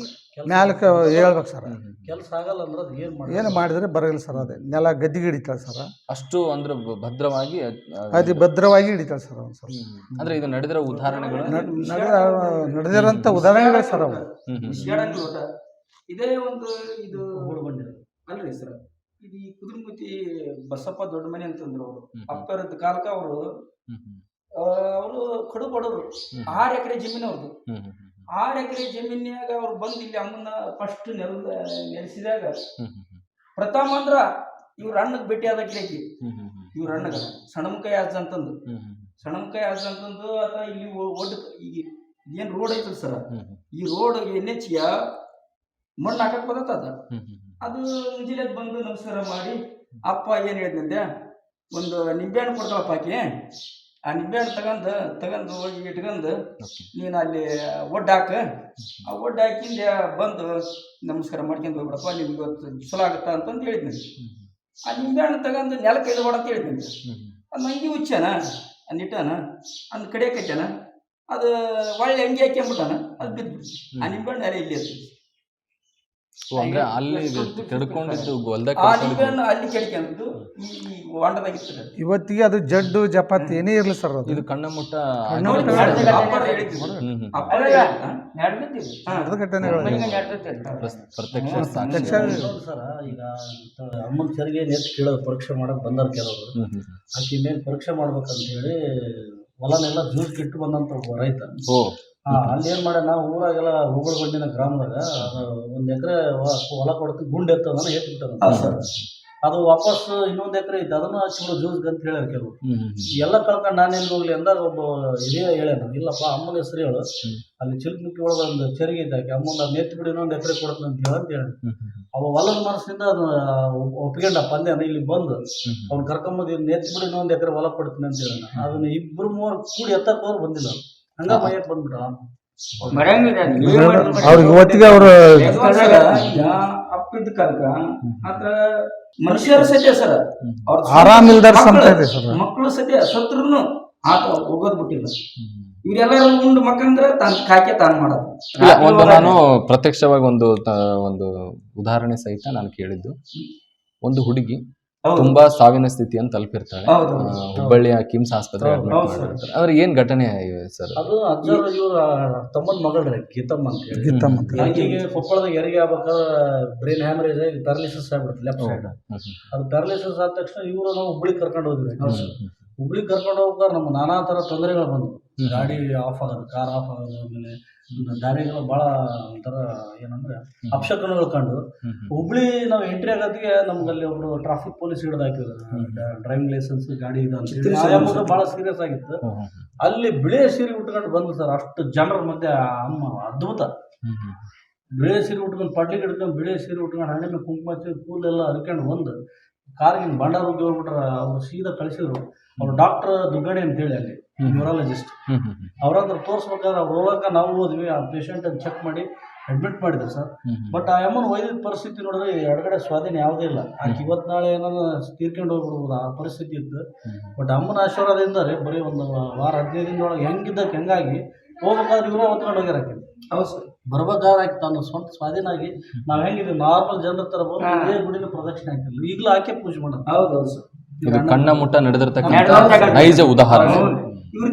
Speaker 4: ಮ್ಯಾಲಕ್ಕೆ ಹೇಳ್ಬೇಕು ಸರ್.
Speaker 3: ಕೆಲಸ ಆಗಲ್ಲ ಅಂದ್ರೆ
Speaker 4: ಏನು ಮಾಡಿದ್ರೆ ಬರಲ್ಲ ಸರ್, ಅದೇ ನೆಲ ಗದ್ದಿಗೆ ಹಿಡಿತಾಳೆ ಸರ್,
Speaker 2: ಅಷ್ಟು ಅಂದ್ರೆ ಭದ್ರವಾಗಿ
Speaker 4: ಅದು ಭದ್ರವಾಗಿ ಹಿಡಿತಾಳೆ ಸರ್. ಒಂದು ಸ್ವಲ್ಪ
Speaker 2: ಅಂದ್ರೆ ಇದು ನಡೆದಿರೋ ಉದಾಹರಣೆಗಳು,
Speaker 4: ನಡೆದಿರೋಂಥ ಉದಾಹರಣೆಗಳು ಸರ್ ಅವು.
Speaker 5: ಇದೇ ಒಂದು ಇದು ಅಲ್ರಿ ಸರ್, ಇದು ಈ ಕುದುರ್ಮುತಿ ಬಸಪ್ಪ ದೊಡ್ಡ ಮನೆ ಅಂತಂದ್ರು ಅವರು ಅಪ್ಪರದ ಕಾಲಕ್ಕೆ ಅವರು ಕಡು ಬಡವರು. 6 ಎಕರೆ ಜಮೀನು ಅವ್ರದ್ದು. 6 ಎಕರೆ ಜಮೀನ್ಯಾಗ ಅವ್ರು ಬಂದು ಇಲ್ಲಿ ಅಮ್ಮನ್ನ ಫಸ್ಟ್ ನೆಲೆಸಿದಾಗ ಪ್ರಥಮ ಅಂದ್ರ ಇವ್ರ ಅಣ್ಣಗ್ ಭೇಟಿ ಆದ ಗಿಡಕಿ, ಇವ್ರ ಅಣ್ಣಗ ಸಣ್ಣಮಕಾಯಿ ಆಜ್ ಅಂತಂದು, ಸಣ್ಣಮಕಾಯಿ ಆಜ್ ಅಂತಂದು ಅದ ಇಲ್ಲಿ ಒಡ್ ಈಗ ಏನ್ ರೋಡ್ ಐತಲ್ ಸರ್, ಈ ರೋಡ್ NH ಮಣ್ಣು ಹಾಕಕ್ ಬದತ್ತ ಅದು ಮುಂಜಾನೆ ಬಂದು ನಮಸ್ಕಾರ ಮಾಡಿ, ಅಪ್ಪ ಏನ್ ಹೇಳಿದ್ನಂತೆ, ಒಂದು ನಿಂಬೆಹಣ್ಣು ಕೊಡ್ತಾಳಪ್ಪ ಆಕಿ, ಆ ನಿಂಬೆಹಣ್ಣು ತಗೊಂಡು ಹೋಗಿ ಇಟ್ಕೊಂಡು ನೀನು ಅಲ್ಲಿ ಒಡ್ಡು ಹಾಕ, ಆ ಒಡ್ಡು ಹಾಕಿಂದ ಬಂದು ನಮಸ್ಕಾರ ಮಾಡ್ಕೊಂಡು ಹೋಗ್ಬಿಡಪ್ಪ, ನಿಮ್ಗೆ ಇವತ್ತು ಚಲೋ ಆಗುತ್ತಾ ಅಂತಂದು ಹೇಳಿದ್ನಿ. ಆ ನಿಂಬೆಹಣ್ಣು ತಗೊಂಡು ನೆಲಕ್ಕೆ ಇಳ್ಬೇಡ ಅಂತ ಹೇಳಿದ್ನಿ. ಅದು ಮಂಗಿ ಹುಚ್ಚಾನ ನಿಟ್ಟಾನ ಅಂದ್ ಕಡೆ ಕಟ್ಟಾನ, ಅದು ಒಳ್ಳೆ ಅಂಗಿ ಹಾಕ್ಯಂಬಿಟ್ಟಾನ, ಅದು ಬಿದ್ದುಬಿಟ್ಟು ಆ ನಿಂಬೆಹಣ್ಣು ನೆಲೆ ಇಲ್ಲಿ
Speaker 2: ಅಂದ್ರೆ ಅಲ್ಲಿ ತಿಡ್ಕೊಂಡಿದ್ದು ಹೊಲ್ದ
Speaker 5: ಆ ನಿಂಬೆಹಣ್ಣು ಅಲ್ಲಿ ಕೆಡ್ಕೊಂಡು ಈ ಹೊಂಡದಾಗಿತ್ತು.
Speaker 4: ಇವತ್ತಿಗೆ ಅದು ಜಡ್ಡು ಜಪಾತಿ ಏನೇ ಇರಲಿ ಸರ್, ಅದು
Speaker 2: ಇದು ಕಣ್ಣ ಮುಟ್ಟ ಪ್ರತ್ಯಕ್ಷ ಸಾಕ್ಷಿ.
Speaker 3: ಸರ ಈಗ ಅಮ್ಮನ ಚರಿಗೆ ನೆಟ್ ಕೇಳೋದು ಪರೀಕ್ಷೆ ಮಾಡಕ್ ಬಂದಾರ ಕೆಲವರು. ಆಕಿ ಮೇಲೆ ಪರೀಕ್ಷೆ ಮಾಡ್ಬೇಕಂತ ಹೇಳಿ ಹೊಲನೆಲ್ಲ ಜ್ಯೂಸ್ ಕಿಟ್ಟು ಬಂದಂತ ಒಬ್ಬ ರೈತ. ಅಲ್ಲಿ ಏನ್ ಮಾಡ್ಯಾನ, ಊರಾಗೆಲ್ಲ ಹುಬ್ಬಳ್ಳಿ ಗ್ರಾಮದಾಗ 1 ಎಕರೆ ಹೊಲ ಕೊಡ್ತೀನಿ ಗುಂಡ್ ಎತ್ತದನ್ನ ಎತ್ಬಿಟ್ಟ. ಅದು ವಾಪಸ್ ಇನ್ನೊಂದು ಎಕರೆ ಇತ್ತು, ಅದನ್ನ ಹಚ್ಚಿಬಿಡು ಜ್ಯೂಸ್ಗೆ ಅಂತ ಹೇಳ್ಯಾರ ಕೆಲವರು. ಎಲ್ಲ ಕಳ್ಕೊಂಡು ನಾನೇನು ಹೋಗ್ಲಿ ಅಂದಾಗ ಒಬ್ಬ ಹಿರಿಯ ಹೇಳ್ಯಾನ, ಇಲ್ಲಪ್ಪ ಅಮ್ಮನ ಹೆಸರು ಹೇಳು, ಅಲ್ಲಿ ಚಿಲ್ಕಮುಕ್ಕಿ ಒಳಗೆ ಒಂದು ಚರಿಗೆ ಇದ್ದಾಕೆ, ಅಮ್ಮನ ನೆತ್ತಿ ಬಿಡಿ ಇನ್ನೊಂದು ಎಕರೆ ಕೊಡ್ತೀನಿ ಅಂತ ಹೇಳ ಅಂತ ಹೇಳ. ಅವ ಹೊಲದ ಮನಸ್ಸಿಂದ ಅದು ಒಪ್ಕೊಂಡ ಪಂದ್ಯ ಇಲ್ಲಿ ಬಂದು ಅವ್ನು ಕರ್ಕೊಂಬಂದು ನೆತ್ತಿ ಬಿಡಿ ಇನ್ನೊಂದು ಎಕರೆ ಹೊಲ ಕೊಡ್ತೀನಿ ಅಂತ ಹೇಳ. ಅದನ್ನ 2-3 ಕೂಡಿ ಎತ್ತಕ್ಕೆ ಹೋದ್ರೆ ಬಂದಿಲ್ಲ, ಹಂಗ ಮೈಯಕ್ಕೆ ಬಂದ್ಬಿಟ್ಟ.
Speaker 4: ಅವ್ರಿಗೆ ಇವತ್ತಿಗೆ ಅವರು
Speaker 5: ಅಪ್ಪಿದ್ದ ಕಾಲಕ ಆತರ ಮನುಷ್ಯರ ಸತ್ಯ ಸರ್, ಅವ್ರ
Speaker 4: ಆರಾಮ್ ಇಲ್ದಾರ ಸಂತ ಇದೆ ಸರ್.
Speaker 5: ಮಕ್ಕಳು ಸತ್ಯ ಸತ್ರುನು ಆತ ಹೋಗೋದ್ ಬಿಟ್ಟಿಲ್ಲ. ಇವ್ರೆಲ್ಲರೂ ಉಂಡು ಮಕ್ಕಂದ್ರೆ ತಾನು ಕಾಕೆ ತಾನು ಮಾಡೋದು.
Speaker 2: ಒಂದು ನಾನು ಪ್ರತ್ಯಕ್ಷವಾಗಿ ಒಂದು ಉದಾಹರಣೆ ಸಹಿತ ನಾನು ಕೇಳಿದ್ದು, ಒಂದು ಹುಡುಗಿ ತುಂಬಾ ಸಾವಿನ ಸ್ಥಿತಿಯನ್ನು ತಲುಪಿರ್ತಾಳೆ, ಹುಬ್ಬಳ್ಳಿಯ ಕಿಮ್ಸ್ ಆಸ್ಪತ್ರೆ ಅಡ್ಮಿಟ್ ಮಾಡಿರ್ತಾರೆ. ಅಂದ್ರೆ ಏನ್ ಘಟನೆ ಸರ್? ಅದು
Speaker 3: ಅಜ್ಜರು ಇವ್ರ ತಮ್ಮನ ಮಗಳ್ರಿ ಗೀತಮ್ಮ ಅಂತ ಹೇಳಿ. ಆಕೆಗೆ ಕೊಪ್ಪಳದಾಗ ಹೆರಿಗೆ ಆಗ್ಬೇಕಾದ್ರೆ ಬ್ರೈನ್ ಹ್ಯಾಮರೇಜ್ ಆಗಿ ಪ್ಯಾರಲಿಸಿಸ್ ಆಗ್ಬಿಡುತ್ತೆ ಲೆಫ್ಟ್ ಸೈಡ್. ಅದು ಪ್ಯಾರಲಿಸಿಸ್ ಆದ ತಕ್ಷಣ ಇವರು ನಾವು ಹುಬ್ಳಿಗೆ ಕರ್ಕೊಂಡು ಹೋದ್ವಿ. ಹುಬ್ಳಿಗೆ ಕರ್ಕೊಂಡು ಹೋಗ್ಬೇಕಾದ್ರೆ ನಮ್ಮ ನಾನಾ ತರ ತೊಂದರೆಗಳು ಬಂದವು. ಗಾಡಿ ಆಫ್ ಆಗೋದು, ಕಾರ್ ಆಫ್ ಆಗೋದು, ಆಮೇಲೆ ದಾರಿಗಳು ಭಾಳ ಒಂಥರ ಏನಂದ್ರೆ ಅಪಶಕನಗಳು ಕಂಡು ಹುಬ್ಳಿ ನಾವು ಎಂಟ್ರಿ ಆಗೋದಿಗೆ ನಮ್ಗಲ್ಲಿ ಒಬ್ರು ಟ್ರಾಫಿಕ್ ಪೊಲೀಸ್ ಹಿಡಿದು ಹಾಕಿದ್ರು, ಡ್ರೈವಿಂಗ್ ಲೈಸೆನ್ಸ್ ಗಾಡಿ ಇದು ಅಂತ ಭಾಳ ಸೀರಿಯಸ್ ಆಗಿತ್ತು. ಅಲ್ಲಿ ಬಿಳೆ ಸೀರೆ ಉಟ್ಕೊಂಡು ಬಂದು ಸರ್, ಅಷ್ಟು ಜನರ ಮಧ್ಯೆ ಅಮ್ಮ ಅದ್ಭುತ. ಬಿಳೆ ಸೀರೆ ಉಟ್ಕೊಂಡು ಪಡ್ಲಿಗೆ ಹಿಡ್ಕೊಂಡು ಬಿಳೆ ಸೀರೆ ಉಟ್ಕೊಂಡು ಹಣ್ಣೆ ಮೇಲೆ ಕುಂಕುಮ ಹಚ್ಚಿ ಕೂದಲೆಲ್ಲ ಹರ್ಕೊಂಡು ಬಂದು ಕಾರ್ಗಿನ ಬಂಡಾರೋಗಿ ಹೋಗ್ಬಿಟ್ರೆ ಅವ್ರು ಸೀದಾ ಕಳಿಸಿದ್ರು. ಅವ್ರು ಡಾಕ್ಟರ್ ದುಗ್ಗಡೆ ಅಂತ ಹೇಳಿ ಅಲ್ಲಿ ನ್ಯೂರಾಲಜಿಸ್ಟ್, ಅವ್ರಂದ್ರೆ ತೋರಿಸ್ಬೇಕಾದ್ರೆ ಅವ್ರು ಹೋಗಕ್ಕೆ ನಾವು ಹೋದ್ವಿ. ಆ ಪೇಷಂಟ್ ಚೆಕ್ ಮಾಡಿ ಅಡ್ಮಿಟ್ ಮಾಡಿದ್ರು ಸರ್. ಬಟ್ ಆ ಅಮ್ಮನ ವೈದ್ಯದ ಪರಿಸ್ಥಿತಿ ನೋಡಿದ್ರೆ ಎಡಗಡೆ ಸ್ವಾಧೀನ ಯಾವುದೇ ಇಲ್ಲ. ಆಕೆ ಇವತ್ತು ನಾಳೆ ಏನಾದ್ರು ತೀರ್ಕೊಂಡು ಹೋಗ್ಬಿಡ್ಬೋದು, ಆ ಪರಿಸ್ಥಿತಿ ಇತ್ತು. ಬಟ್ ಅಮ್ಮನ ಆಶೀರ್ವಾದದಿಂದ ರೀ ಬರೀ ಒಂದು ವಾರ 15 ದಿನದೊಳಗೆ ಹೆಂಗಿದ್ದಕ್ಕೆ ಹೆಂಗಾಗಿ ಹೋಗ್ಬೇಕಾದ್ರೆ ಇವರೇ ಹೊತ್ಕೊಂಡು ಹೋಗ್ಯಾರ. ಹೌದು ಸರ್, ಬರ್ಬೇಕಾದ್ರೆ ಆಕೆ ತಾನು ಸ್ವಂತ ಸ್ವಾಧೀನ ಆಗಿ ನಾವು ಹೆಂಗಿದ್ವಿ ನಾರ್ಮಲ್ ಜನರ ಥರ ಬಂದು ಇದೇ ಗುಡಿನ ಪ್ರದಕ್ಷಿಣೆ ಹಾಕಿಲ್ಲ, ಈಗಲೂ ಆಕೆ ಪೂಜೆ ಮಾಡೋದು. ಹೌದೌದು ಸರ್,
Speaker 2: ಇದು ಕಣ್ಣ ಮುಟ್ಟ ನಡೆದಿರ್ತಕ್ಕಂಥ ನೈಜ ಉದಾಹರಣೆ.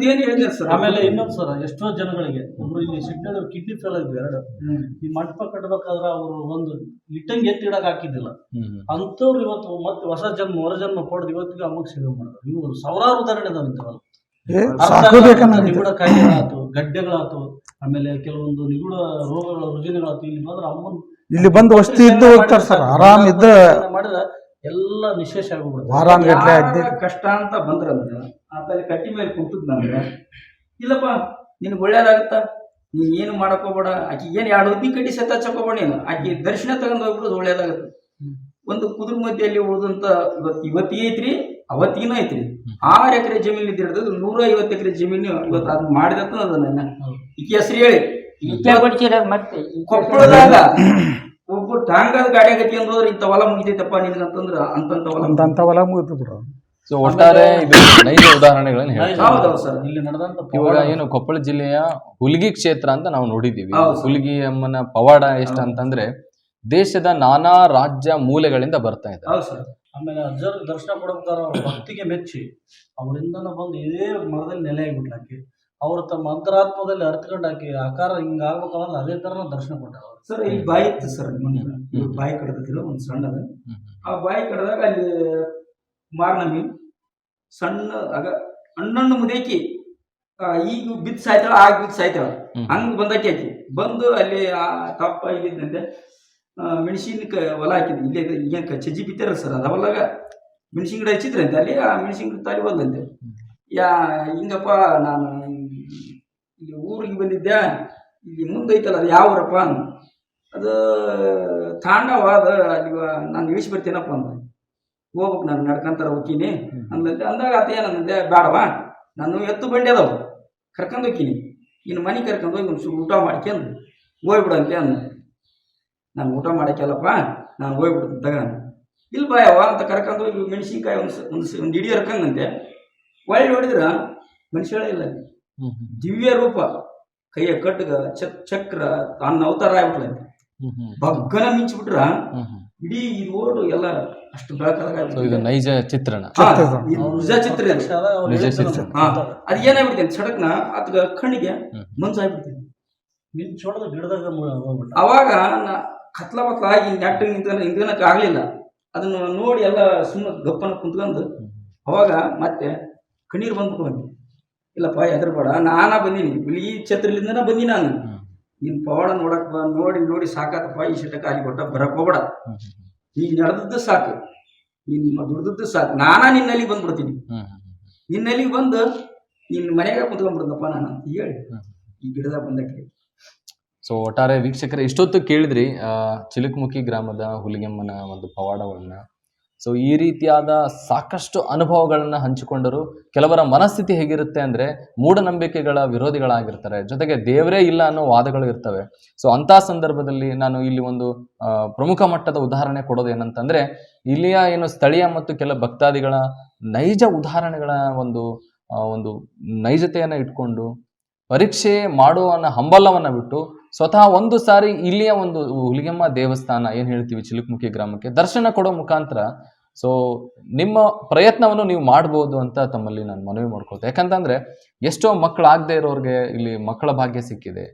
Speaker 3: ಆಮೇಲೆ ಇನ್ನೊಂದು ಸರ್, ಎಷ್ಟೋ ಜನಗಳಿಗೆ ಒಬ್ರು ಇಲ್ಲಿ ಸಿಟ್ಟಲ್ಲಿ ಕಿಡ್ನಿ ಫೇಲ್ ಆಗಿದ್ವಿ 2. ಈ ಮಂಟಪ ಕಟ್ಟಬೇಕಾದ್ರೆ ಅವರು ಒಂದು ಇಟ್ಟಂಗೆ ಎತ್ತಿ ಇಡಕ್ಕೆ ಹಾಕಿದ್ದಿಲ್ಲ. ಅಂಥವ್ರು ಇವತ್ತು ಮತ್ತೆ ಹೊಸ ಜನ್ಮ ಪಡೆದು ಇವತ್ತಿಗೆ ಅಮ್ಮಗೆ ಸೇವೆ ಮಾಡಿದ್ರು. ಇವರು ಸಾವಿರಾರು ಉದಾಹರಣೆ ಇದಾವೆ ಇಂಥವಲ್ಲ. ನಿಗೂಢ ಕಾಯಿಲೆಗಳಾಯ್ತು, ಗಡ್ಡೆಗಳಾಯ್ತು, ಆಮೇಲೆ ಕೆಲವೊಂದು ನಿಗೂಢ ರೋಗಗಳ ರುಜಿನಗಳಾಯ್ತು. ಇಲ್ಲಿ ಬಂದ್ರೆ ಅಮ್ಮನ್
Speaker 4: ಇಲ್ಲಿ ಬಂದು ವಸ್ತಿ ಇದ್ದು ಹೋಗ್ತಾರೆ ಸರ್, ಆರಾಮ್ ಇದ್ದ
Speaker 3: ಮಾಡಿದ್ರೆ ಎಲ್ಲ ನಿಶೇಷ ಆಗ್ಬಿಡುತ್ತೆ.
Speaker 5: ಕಷ್ಟ ಅಂತ ಬಂದ್ರಂದ್ರೆ ಆತಲ್ಲಿ ಕಟ್ಟಿ ಮೇಲೆ ಕುಂತದ್ ನಮ್ಗೆ, ಇಲ್ಲಪ್ಪ ನಿನ್ಗೆ ಒಳ್ಳೇದಾಗತ್ತ, ನೀನ್ ಏನು ಮಾಡಕ್ ಹೋಗ್ಬೇಡ, ಆಕಿ ಏನ್ 2 ಉದ್ದಿ ಕಟ್ಟಿ ಸತ್ತ ಹಚ್ಚಕೋಬೇಡ, ನೀನು ಆಕಿ ದರ್ಶನ ತಗೊಂಡ್ ಹೋಗ್ಬಿಡೋದು ಒಳ್ಳೇದಾಗತ್ತೆ. ಒಂದು ಕುದುರೆ ಮಧ್ಯೆಯಲ್ಲಿ ಉಳಿದಂತ ಇವತ್ತಿಗೆ ಐತ್ರಿ, ಅವತ್ತಿಗೂ ಐತ್ರಿ. 6 ಎಕರೆ ಜಮೀನು ಇದ್ದಿರೋದು 150 ಎಕರೆ ಜಮೀನು ಇವತ್ತು ಅದ್ ಮಾಡಿದತ್ತ ಅದನ್ನ ಈಕೆ ಹೆಸರು ಹೇಳಿ ಮತ್ತೆ ಕೊಪ್ಪಳದಾಗ ಒಬ್ಬರು ಟಾಂಗಾದ ಗಾಡಿ ಗತಿ ಅಂದ್ರ ಇಂಥ ಹೊಲ ಮುಗಿತೈತಪ್ಪ ನಿನ್ಗಂತಂದ್ರ ಅಂತ ಹೊಲ
Speaker 4: ಮುಗಿತು ಬಿಡ್ರ.
Speaker 2: ಸೊ ಒಟ್ಟಾರೆ ಇದು ನೈಜ ಉದಾಹರಣೆಗಳನ್ನು ಹೇಳ್ತಾರೆ.
Speaker 5: ಹೌದೌದು ಸರ್, ಇಲ್ಲಿ
Speaker 3: ನಡೆದಂತ
Speaker 2: ಇವಾಗ ಏನು ಕೊಪ್ಪಳ ಜಿಲ್ಲೆಯ ಹುಲ್ಗಿ ಕ್ಷೇತ್ರ ಅಂತ ನಾವು ನೋಡಿದೀವಿ. ಹುಲ್ಗಿ ಅಮ್ಮನ ಪವಾಡ ಎಷ್ಟು ಅಂತಂದ್ರೆ ದೇಶದ ನಾನಾ ರಾಜ್ಯ ಮೂಲೆಗಳಿಂದ ಬರ್ತಾ ಇದೆ.
Speaker 3: ಆಮೇಲೆ ಅಜ್ಜರ್ ದರ್ಶನ ಕೊಡ್ಬೇಕಾದ್ರೆ ಅವ್ರ ಭಕ್ತಿಗೆ ಮೆಚ್ಚಿ ಅವರಿಂದ ಬಂದು ಇದೇ ಮರದಲ್ಲಿ ನೆಲೆ ಆಗಿಬಿಟ್ಲಾಕಿ ಅವ್ರು ತಮ್ಮ ಅಂತರಾತ್ಮದಲ್ಲಿ ಅರ್ಥಕೊಂಡು ಹಾಕಿ ಆಕಾರ ಹಿಂಗ ಆಗ್ಬೇಕಲ್ಲ ಅದೇ ತರ ದರ್ಶನ ಕೊಟ್ಟಾರ
Speaker 5: ಸರ್. ಇಲ್ಲಿ ಬಾಯಿ ಇತ್ತು ಸರ್, ಬಾಯಿ ಕಡ್ದಿಲ್ಲ ಒಂದು ಸಣ್ಣದ. ಆ ಬಾಯಿ ಕಡ್ದಾಗ ಅಲ್ಲಿ ಮಾರ್ನಮಿ ಸಣ್ಣ ಆಗ ಹಣ್ಣನ್ನು ಮುದೇಕಿ ಈಗ ಬಿದ್ದು ಸಾಯ್ತಾಳ, ಆಗ ಬಿದ್ದು ಸಾಯ್ತಾಳ, ಹಂಗ ಬಂದಾಕಿ ಆಕಿ ಬಂದು ಅಲ್ಲಿ ತಪ್ಪ ಇದ್ದಂತೆ ಮೆಣಸಿನ ಹೊಲ ಹಾಕಿದ್ವಿ. ಇಲ್ಲೇ ಈಗ ಚಜ್ಜಿ ಬಿತ್ತಾರ ಸರ್, ಅದ ಹೊಲಾಗ ಮೆಣಸಿನ ಗಿಡ ಹಚ್ಚಿದ್ರಂತೆ. ಅಲ್ಲಿ ಆ ಮೆಣಸಿನ ಗಿಡ ತಾಲಿ ಬಂದಂತೆ. ಹಿಂಗಪ್ಪ ನಾನು ಇಲ್ಲಿ ಊರಿಗೆ ಬಂದಿದ್ದೆ, ಇಲ್ಲಿ ಮುಂದೈತಲ್ಲ ಅದು ಯಾವ ಊರಪ್ಪ, ಅದು ತಾಂಡವಾದ, ಅಲ್ಲಿ ನಾನು ಇಳಿಸಿ ಬರ್ತೀನಪ್ಪ ಅಂದ. ಹೋಗ್ಬೇಕು ನಾನು ನಡ್ಕೊಂತಾರ ಹೋಗ್ತೀನಿ ಅಂದಂತೆ. ಅಂದಾಗ ಆತ ಏನಂದೆ, ಬೇಡವಾ ನಾನು ಎತ್ತು ಬಂಡಿ ಅದಾವ ಕರ್ಕೊಂಡು ಹೋಗ್ತೀನಿ, ಇನ್ನು ಮನೆ ಕರ್ಕೊಂಡು ಹೋಗಿ ಒಂದು ಊಟ ಮಾಡ್ಕೊಂಡು ಹೋಗ್ಬಿಡಂತೆ ಅಂದ. ನಾನು ಊಟ ಮಾಡೋಕ್ಕೆಲ್ಲಪ್ಪ, ನಾನು ಹೋಗ್ಬಿಡ್ತೀನಿ ತಗೊಂಡು. ಇಲ್ಲಿ ಬಾಯವ ಅಂತ ಕರ್ಕೊಂಡು ಹೋಗಿ ಮೆಣಸಿನ್ಕಾಯಿ ಒಂದು ಇಡೀ ಹರ್ಕಂಗಂತೆ. ಒಳ್ಳೆ ನೋಡಿದ್ರ ಮನುಷ್ಯ ಇಲ್ಲ, ದಿವ್ಯ ರೂಪ, ಕೈಯ ಕಟ್ಗ ಚಕ್ರ ಅನ್ನ ಅವತಾರ ಆಗ್ಬಿಟ್ಲಂತೆ. ಬಗ್ಗನ ಮಿಂಚ್ಬಿಟ್ರ ಇಡೀ ಈ ರೋಡ್ ಎಲ್ಲ ಅಷ್ಟು ಬೆಳಕಾದಾಗ
Speaker 2: ಸೊ ಇದು ನೈಜ ಚಿತ್ರಣ.
Speaker 5: ಇದು ನಿಜ ಚಿತ್ರ ಇದು.
Speaker 2: ನಿಜ ಚಿತ್ರ.
Speaker 5: ಅದ್ ಏನಾಗ್ಬಿಡ್ತೇನೆ ಸಡಕ್ನ ಅದ್ಗ ಕಣ್ಣಿಗೆ ಮಂಜಾಗ್ಬಿಡ್ತೇನೆ.
Speaker 3: ಗಿಡದಾಗ
Speaker 5: ಅವಾಗ ಕತ್ಲ ಬತ್ಲ ಆಗಿ ನೆಟ್ಟು ನಿಂತ್ಕೊಳಕ್ ಆಗ್ಲಿಲ್ಲ. ಅದನ್ನ ನೋಡಿ ಎಲ್ಲ ಸುಮ್ಮನೆ ಗಪ್ಪನ ಕುಂತ್ಕೊಂಡು ಅವಾಗ ಮತ್ತೆ ಕಣ್ಣೀರು ಬಂದ್ಬಿಟ್ಟು ಬಂದೆ. ಇಲ್ಲಪ್ಪ ಹೆದರ್ಬೇಡ, ನಾನಾ ಬಂದೀನಿ, ಈ ಛತ್ರಲಿಂದನ ಬಂದಿ ನಾನು. ನಿನ್ ಪವಾಡ ನೋಡಕ್ ನೋಡಿ ನೋಡಿ ಸಾಕಾತಪ್ಪ, ಈ ಶಟಕ್ಕೆ ಅಲ್ಲಿ ಕೊಟ್ಟ ಬರಕ್ ಹೋಗ್ಬೇಡ, ನೀನ್ ನಡೆದದ್ದು ಸಾಕು, ನೀನ್ ದುಡ್ದದ್ದು ಸಾಕು, ನಾನಾ ನಿನ್ನಲ್ಲಿ ಬಂದ್ಬಿಡ್ತೀನಿ, ನಿನ್ನಲ್ಲಿ ಬಂದು ನಿನ್ನ ಮನೆಗೆ ಕುತ್ಕೊಂಡ್ಬಿಡ್ದಪ್ಪ ನಾನು ಅಂತ ಹೇಳಿ ಈ ಗಿಡದಾಗ ಬಂದಕ್ಕೆ.
Speaker 2: ಸೊ ಒಟ್ಟಾರೆ ವೀಕ್ಷಕರೇ, ಇಷ್ಟೊತ್ತು ಕೇಳಿದ್ರಿ ಚಿಲುಕಮುಖಿ ಗ್ರಾಮದ ಹುಲಿಗೆಮ್ಮನ ಒಂದು ಪವಾಡಗಳನ್ನ. ಸೊ ಈ ರೀತಿಯಾದ ಸಾಕಷ್ಟು ಅನುಭವಗಳನ್ನ ಹಂಚಿಕೊಂಡರು. ಕೆಲವರ ಮನಸ್ಥಿತಿ ಹೇಗಿರುತ್ತೆ ಅಂದ್ರೆ ಮೂಢನಂಬಿಕೆಗಳ ವಿರೋಧಿಗಳಾಗಿರ್ತಾರೆ, ಜೊತೆಗೆ ದೇವರೇ ಇಲ್ಲ ಅನ್ನೋ ವಾದಗಳು ಇರ್ತವೆ. ಸೊ ಅಂಥ ಸಂದರ್ಭದಲ್ಲಿ ನಾನು ಇಲ್ಲಿ ಒಂದು ಪ್ರಮುಖ ಮಟ್ಟದ ಉದಾಹರಣೆ ಕೊಡೋದು ಏನಂತಂದ್ರೆ, ಇಲ್ಲಿಯ ಏನು ಸ್ಥಳೀಯ ಮತ್ತು ಕೆಲ ಭಕ್ತಾದಿಗಳ ನೈಜ ಉದಾಹರಣೆಗಳ ಒಂದು ನೈಜತೆಯನ್ನು ಇಟ್ಕೊಂಡು ಪರೀಕ್ಷೆ ಮಾಡುವ ಹಂಬಲವನ್ನ ಬಿಟ್ಟು ಸ್ವತಃ ಒಂದು ಸಾರಿ ಇಲ್ಲಿಯ ಒಂದು ಹುಲಿಗೆಮ್ಮ ದೇವಸ್ಥಾನ ಏನ್ ಹೇಳ್ತೀವಿ ಚಿಲುಕಮುಖಿ ಗ್ರಾಮಕ್ಕೆ ದರ್ಶನ ಕೊಡೋ ಮುಖಾಂತರ ಸೊ ನಿಮ್ಮ ಪ್ರಯತ್ನವನ್ನು ನೀವು ಮಾಡ್ಬೋದು ಅಂತ ತಮ್ಮಲ್ಲಿ ನಾನು ಮನವಿ ಮಾಡ್ಕೊಳ್ತೇನೆ. ಯಾಕಂತಂದ್ರೆ ಎಷ್ಟೋ ಮಕ್ಕಳಾಗದೆ ಇರೋರಿಗೆ ಇಲ್ಲಿ ಮಕ್ಕಳ ಭಾಗ್ಯ ಸಿಕ್ಕಿದೆ,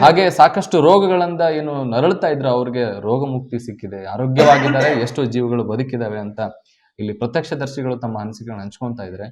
Speaker 2: ಹಾಗೆ ಸಾಕಷ್ಟು ರೋಗಗಳಿಂದ ಏನು ನರಳುತ್ತಾ ಇದ್ರು ಅವ್ರಿಗೆ ರೋಗ ಮುಕ್ತಿ ಸಿಕ್ಕಿದೆ, ಆರೋಗ್ಯವಾಗಿದ್ದಾರೆ, ಎಷ್ಟೋ ಜೀವಗಳು ಬದುಕಿದಾವೆ ಅಂತ ಇಲ್ಲಿ ಪ್ರತ್ಯಕ್ಷದರ್ಶಿಗಳು ತಮ್ಮ ಅನಿಸಿಕೆಗಳನ್ನ ಹಂಚ್ಕೊತಾ ಇದ್ದಾರೆ.